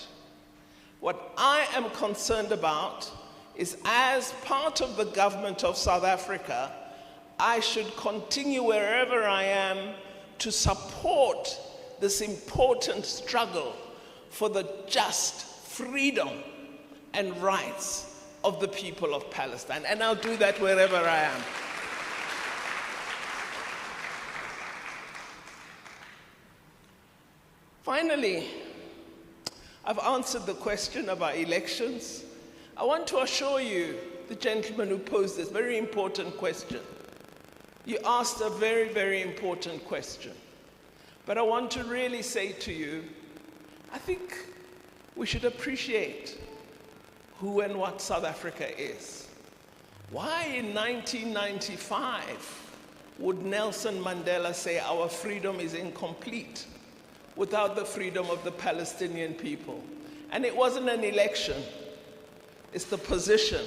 What I am concerned about is, as part of the government of South Africa, I should continue wherever I am to support this important struggle for the just freedom and rights of the people of Palestine. And I'll do that wherever I am. Finally, I've answered the question about elections. I want to assure you, the gentleman who posed this very important question, you asked a very, very important question. But I want to really say to you, I think we should appreciate who and what South Africa is. Why in 1995 would Nelson Mandela say our freedom is incomplete without the freedom of the Palestinian people? And it wasn't an election. It's the position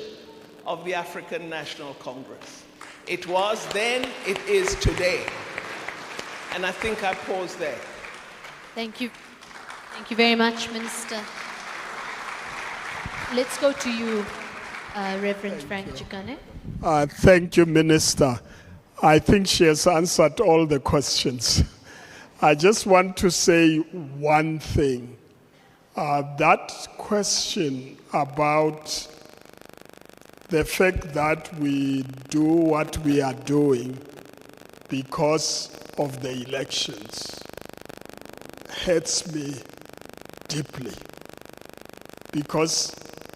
of the African National Congress. It was then, it is today. And I think I pause there. Thank you. Thank you very much, Minister. Let's go to you, Reverend Frank Chikane. Thank you, Minister. I think she has answered all the questions. I just want to say one thing. That question about The fact that we do what we are doing because of the elections hurts me deeply. Because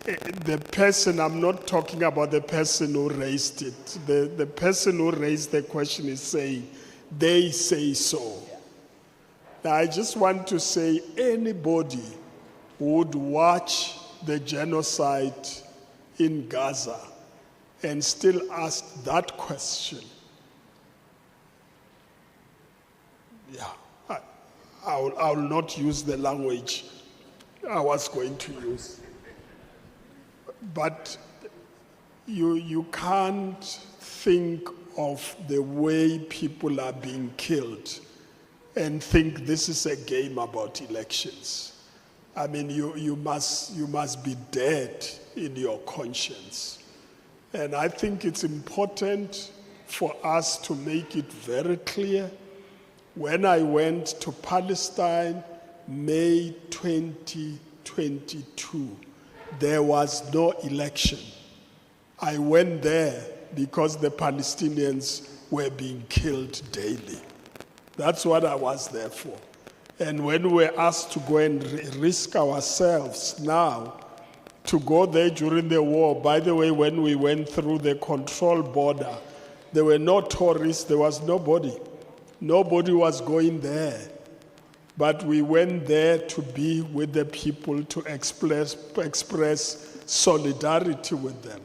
the person, I'm not talking about the person who raised it. The person who raised the question is saying, they say so. Now, I just want to say anybody who would watch the genocide in Gaza and still ask that question, I will not use the language I was going to use. But you can't think of the way people are being killed and think this is a game about elections. I mean, you must be dead in your conscience. And I think it's important for us to make it very clear. When I went to Palestine, May 2022, there was no election. I went there because the Palestinians were being killed daily. That's what I was there for. And when we were asked to go and risk ourselves now to go there during the war, by the way, when we went through the control border, there were no tourists, there was nobody. Nobody was going there. But we went there to be with the people, to express solidarity with them.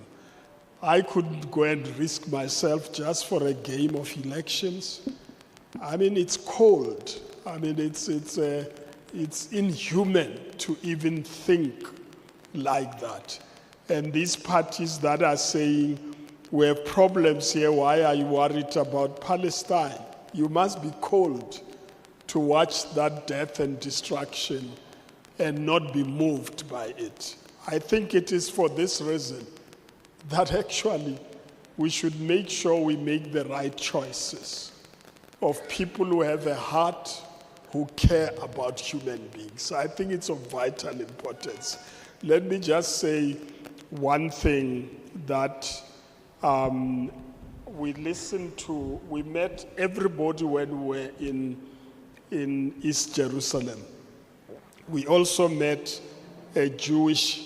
I couldn't go and risk myself just for a game of elections. I mean, it's cold. I mean, it's inhuman to even think like that. And these parties that are saying, we have problems here, why are you worried about Palestine? You must be cold to watch that death and destruction and not be moved by it. I think it is for this reason that actually we should make sure we make the right choices of people who have a heart, who care about human beings. I think it's of vital importance. Let me just say one thing that we listened to, we met everybody when we were in East Jerusalem. We also met Jewish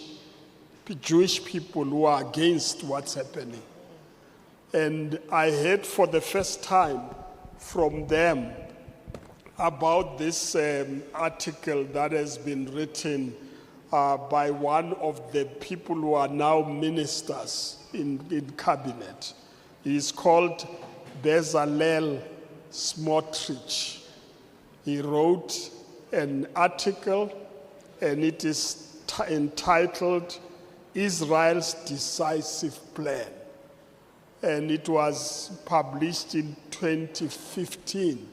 people who are against what's happening. And I heard for the first time from them about this article that has been written by one of the people who are now ministers in cabinet. He's called Bezalel Smotrich. He wrote an article, and it is entitled Israel's Decisive Plan. And it was published in 2015.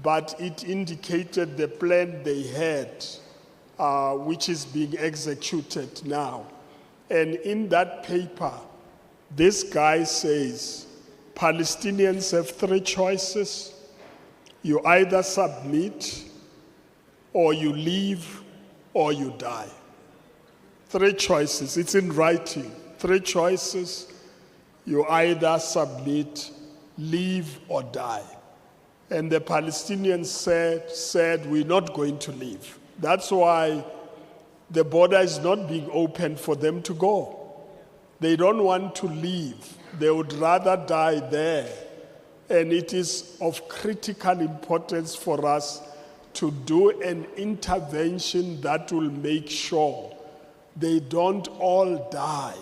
But it indicated the plan they had, which is being executed now. And in that paper, this guy says, Palestinians have three choices. You either submit, or you leave, or you die. Three choices. It's in writing. Three choices. You either submit, leave, or die. And the Palestinians said, we're not going to leave. That's why the border is not being opened for them to go. They don't want to leave. They would rather die there. And it is of critical importance for us to do an intervention that will make sure they don't all die.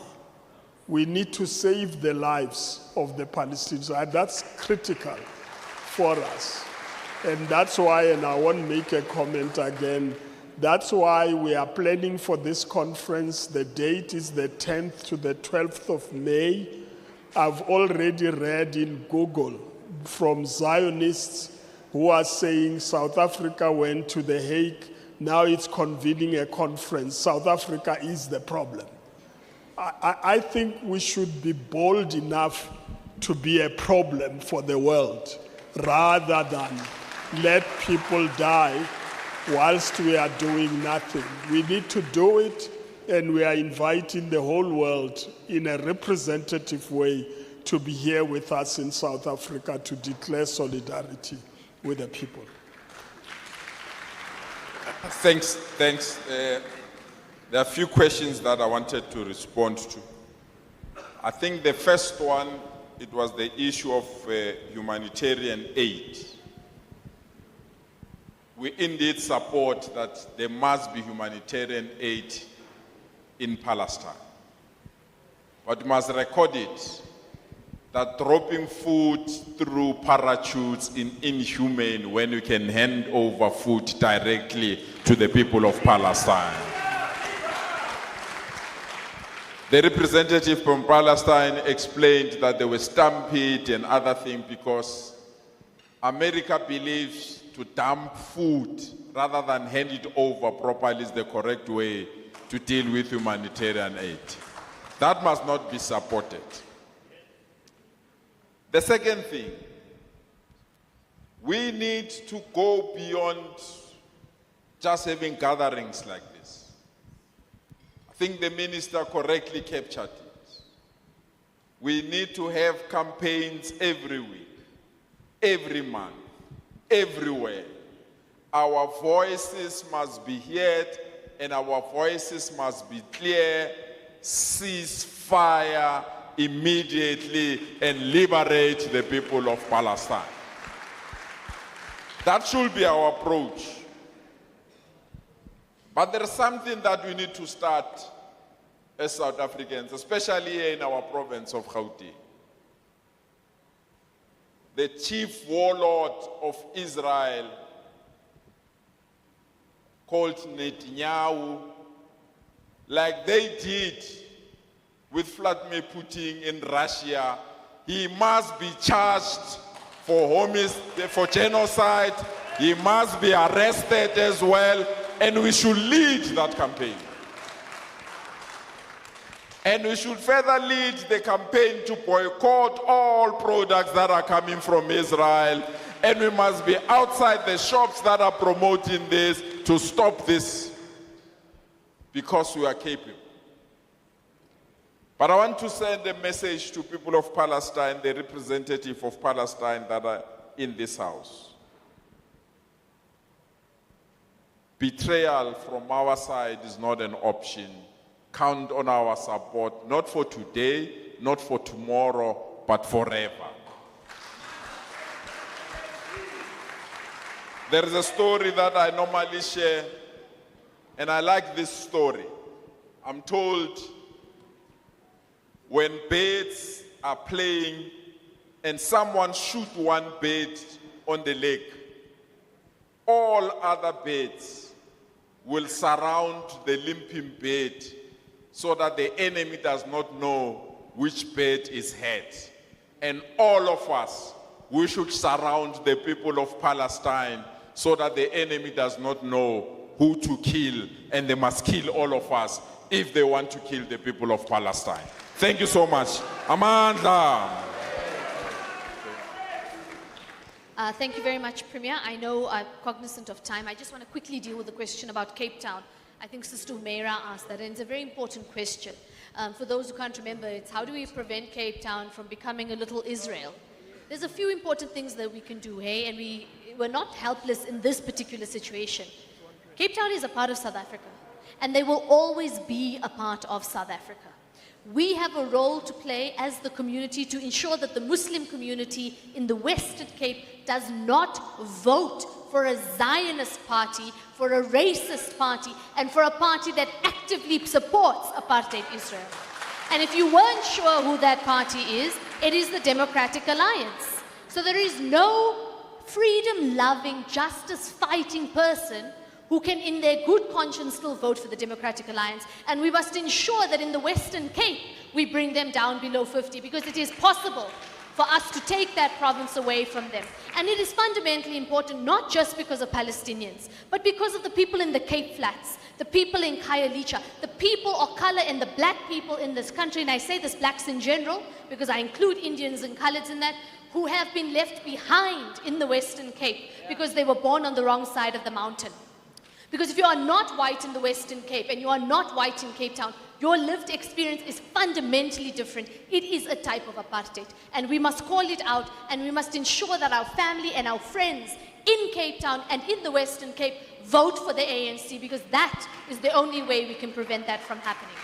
We need to save the lives of the Palestinians. And that's critical for us. And that's why, and I won't make a comment again, that's why we are planning for this conference. The date is the 10th to the 12th of May. I've already read in Google from Zionists who are saying South Africa went to The Hague, now it's convening a conference. South Africa is the problem. I think we should be bold enough to be a problem for the world rather than let people die whilst we are doing nothing. We need to do it and we are inviting the whole world in a representative way to be here with us in South Africa to declare solidarity with the people. Thanks. There are a few questions that I wanted to respond to. I think the first one, it was the issue of humanitarian aid. We indeed support that there must be humanitarian aid in Palestine. But we must record it that dropping food through parachutes is inhumane when you can hand over food directly to the people of Palestine. The representative from Palestine explained that there were stampede and other things because America believes to dump food rather than hand it over properly is the correct way to deal with humanitarian aid. That must not be supported. The second thing, we need to go beyond just having gatherings like this. I think the minister correctly captured it. We need to have campaigns every week, every month, everywhere. Our voices must be heard and our voices must be clear. Cease fire immediately and liberate the people of Palestine. That should be our approach. But there's something that we need to start as South Africans, especially here in our province of Gauteng. The chief warlord of Israel, called Netanyahu, like they did with Vladimir Putin in Russia, he must be charged for genocide. He must be arrested as well, and we should lead that campaign. And we should further lead the campaign to boycott all products that are coming from Israel, and we must be outside the shops that are promoting this to stop this, because we are capable. But I want to send a message to people of Palestine, the representative of Palestine that are in this house. Betrayal from our side is not an option. Count on our support, not for today, not for tomorrow, but forever. There is a story that I normally share, and I like this story. I'm told when birds are playing and someone shoots one bird on the leg, all other birds will surround the limping bird so that the enemy does not know which bird is hurt. And all of us, we should surround the people of Palestine so that the enemy does not know who to kill, and they must kill all of us if they want to kill the people of Palestine. Thank you so much. Amanda. Thank you very much, Premier. I know I'm cognizant of time. I just want to quickly deal with the question about Cape Town. I think Sister Humaira asked that, and it's a very important question. For those who can't remember, it's how do we prevent Cape Town from becoming a little Israel? There's a few important things that we can do, hey, and we're not helpless in this particular situation. Cape Town is a part of South Africa, and they will always be a part of South Africa. We have a role to play as the community to ensure that the Muslim community in the Western Cape does not vote for a Zionist party, for a racist party, and for a party that actively supports apartheid Israel. And if you weren't sure who that party is, it is the Democratic Alliance. So there is no freedom-loving, justice-fighting person who can in their good conscience still vote for the Democratic Alliance. And we must ensure that in the Western Cape, we bring them down below 50, because it is possible for us to take that province away from them. And it is fundamentally important, not just because of Palestinians, but because of the people in the Cape Flats, the people in Khayelitsha, the people of color and the black people in this country, and I say this blacks in general, because I include Indians and Khaleds in that, who have been left behind in the Western Cape because they were born on the wrong side of the mountain. Because if you are not white in the Western Cape and you are not white in Cape Town, your lived experience is fundamentally different. It is a type of apartheid. And we must call it out, and we must ensure that our family and our friends in Cape Town and in the Western Cape vote for the ANC, because that is the only way we can prevent that from happening.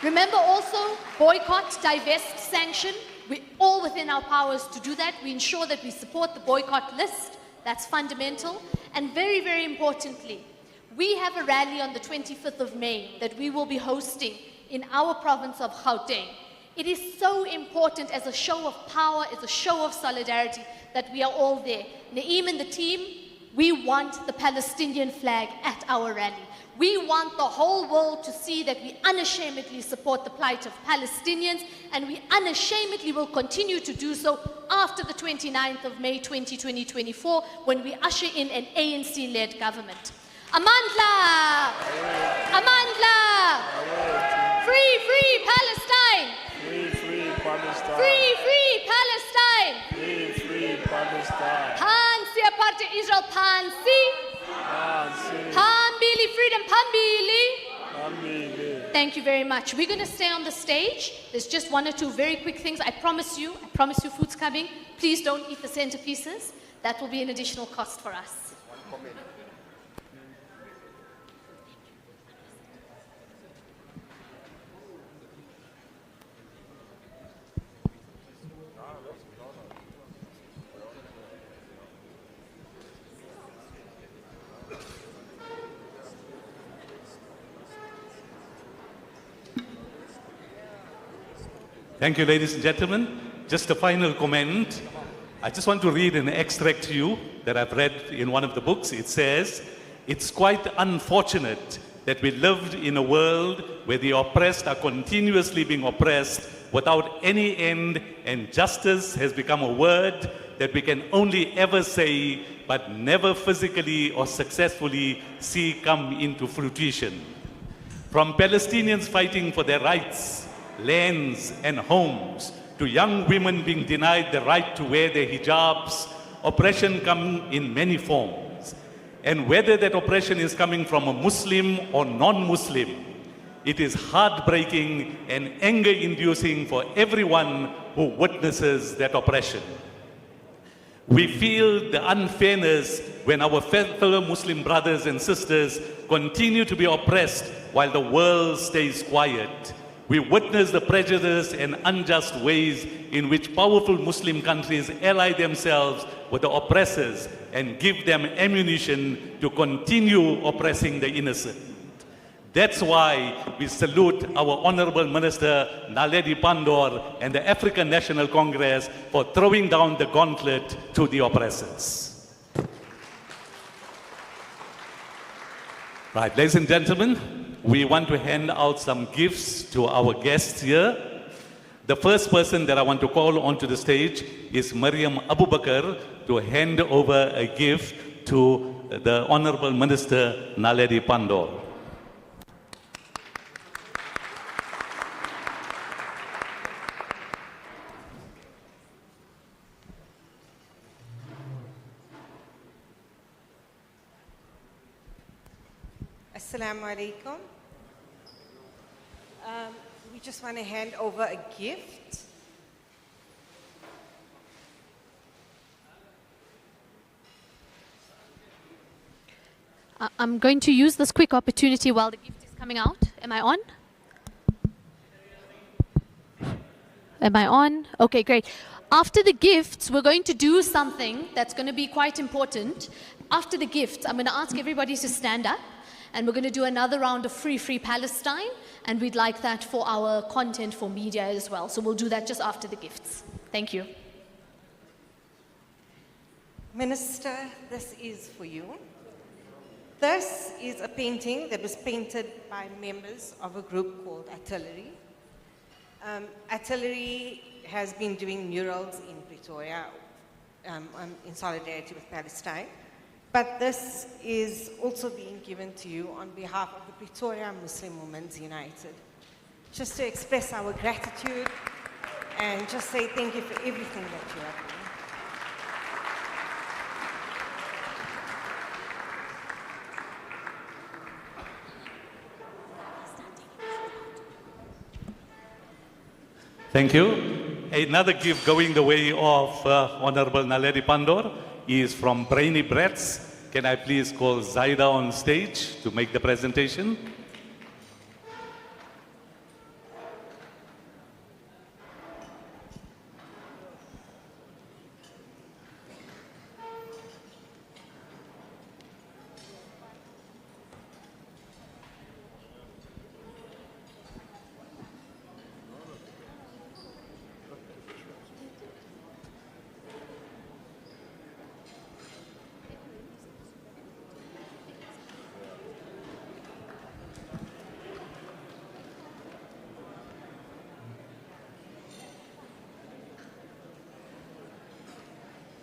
Remember also, boycott, divest, sanction. We're all within our powers to do that. We ensure that we support the boycott list. That's fundamental. And very, very importantly, we have a rally on the 25th of May that we will be hosting in our province of Gauteng. It is so important as a show of power, as a show of solidarity, that we are all there. Naeem and the team, we want the Palestinian flag at our rally. We want the whole world to see that we unashamedly support the plight of Palestinians, and we unashamedly will continue to do so after the 29th of May 2024, when we usher in an ANC-led government. Amandla! Amandla! Free, free Palestine! Free, free Palestine! Free, free Palestine! Free, free Palestine! Phansi apartheid Israel, phansi! Phambili, freedom, phambili! Thank you very much. We're going to stay on the stage. There's just one or two very quick things. I promise you food's coming. Please don't eat the centerpieces. That will be an additional cost for us. One comment. Thank you, ladies and gentlemen. Just a final comment. I just want to read an extract to you that I've read in one of the books. It says, "It's quite unfortunate that we lived in a world where the oppressed are continuously being oppressed without any end, and justice has become a word that we can only ever say, but never physically or successfully see come into fruition. From Palestinians fighting for their rights, lands and homes, to young women being denied the right to wear their hijabs, oppression comes in many forms. And whether that oppression is coming from a Muslim or non-Muslim, it is heartbreaking and anger-inducing for everyone who witnesses that oppression. We feel the unfairness when our fellow Muslim brothers and sisters continue to be oppressed while the world stays quiet. We witness the prejudice and unjust ways in which powerful Muslim countries ally themselves with the oppressors and give them ammunition to continue oppressing the innocent. That's why we salute our Honorable Minister Naledi Pandor and the African National Congress for throwing down the gauntlet to the oppressors. Right, ladies and gentlemen, we want to hand out some gifts to our guests here. The first person that I want to call onto the stage is Mariam Abubakar to hand over a gift to the Honorable Minister Naledi Pandor. Assalamu alaikum. We just want to hand over a gift. I'm going to use this quick opportunity while the gift is coming out. Am I on? Am I on? Okay, great. After the gifts, we're going to do something that's going to be quite important. After the gifts, I'm going to ask everybody to stand up, and we're going to do another round of Free Palestine, and we'd like that for our content for media as well. So we'll do that just after the gifts. Thank you. Minister, this is for you. This is a painting that was painted by members of a group called Artillery. Artillery has been doing murals in Pretoria in solidarity with Palestine. But this is also being given to you on behalf of the Pretoria Muslim Women's United. Just to express our gratitude and just say thank you for everything that you have done. Thank you. Another gift going the way of Honorable Naledi Pandor is from Brainy Brett's. Can I please call Zaida on stage to make the presentation?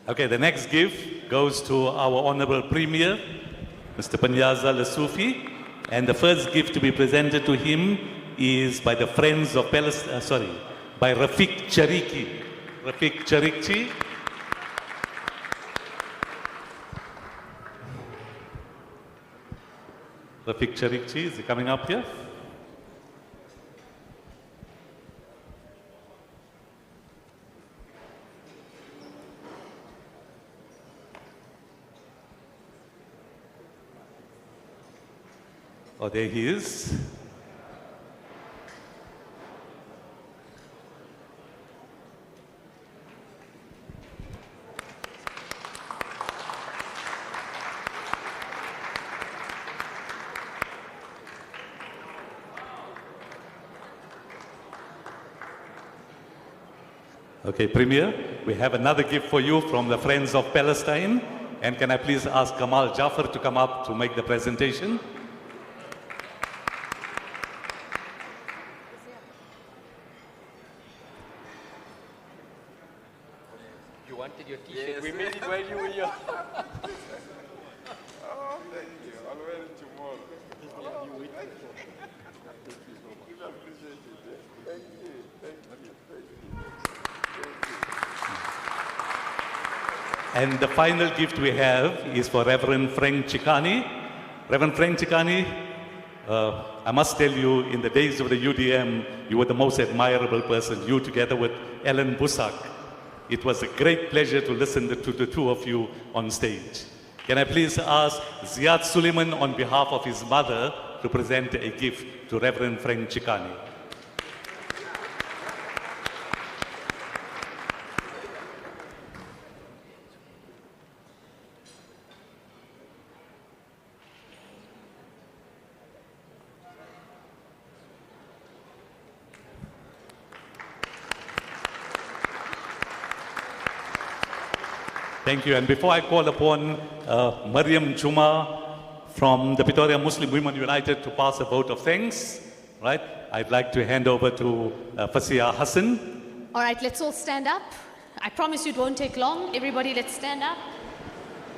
Okay, the next gift goes to our Honorable Premier, Mr. Panyaza Lesufi. And the first gift to be presented to him is by the Friends of Palestine, by Rafiq Chariki. Rafiq Charikchi. Rafiq Charikchi, is he coming up here? Oh, there he is. Okay, Premier, we have another gift for you from the Friends of Palestine. And can I please ask Kamal Jaffer to come up to make the presentation? You wanted your t-shirt. Yes. We made it while you were here. Oh, thank you. I'll wear it tomorrow. Oh, thank you. I appreciate it. Thank you. Thank you. Thank you. And the final gift we have is for Reverend Frank Chikane. Reverend Frank Chikane, I must tell you, in the days of the UDM, you were the most admirable person, you together with Ellen Busak. It was a great pleasure to listen to the two of you on stage. Can I please ask Ziad Suleiman on behalf of his mother to present a gift to Reverend Frank Chikane. Thank you. And before I call upon Mariam Juma from the Pretoria Muslim Women United to pass a vote of thanks, right, I'd like to hand over to Fasia Hassan. All right, let's all stand up. I promise you it won't take long. Everybody, let's stand up.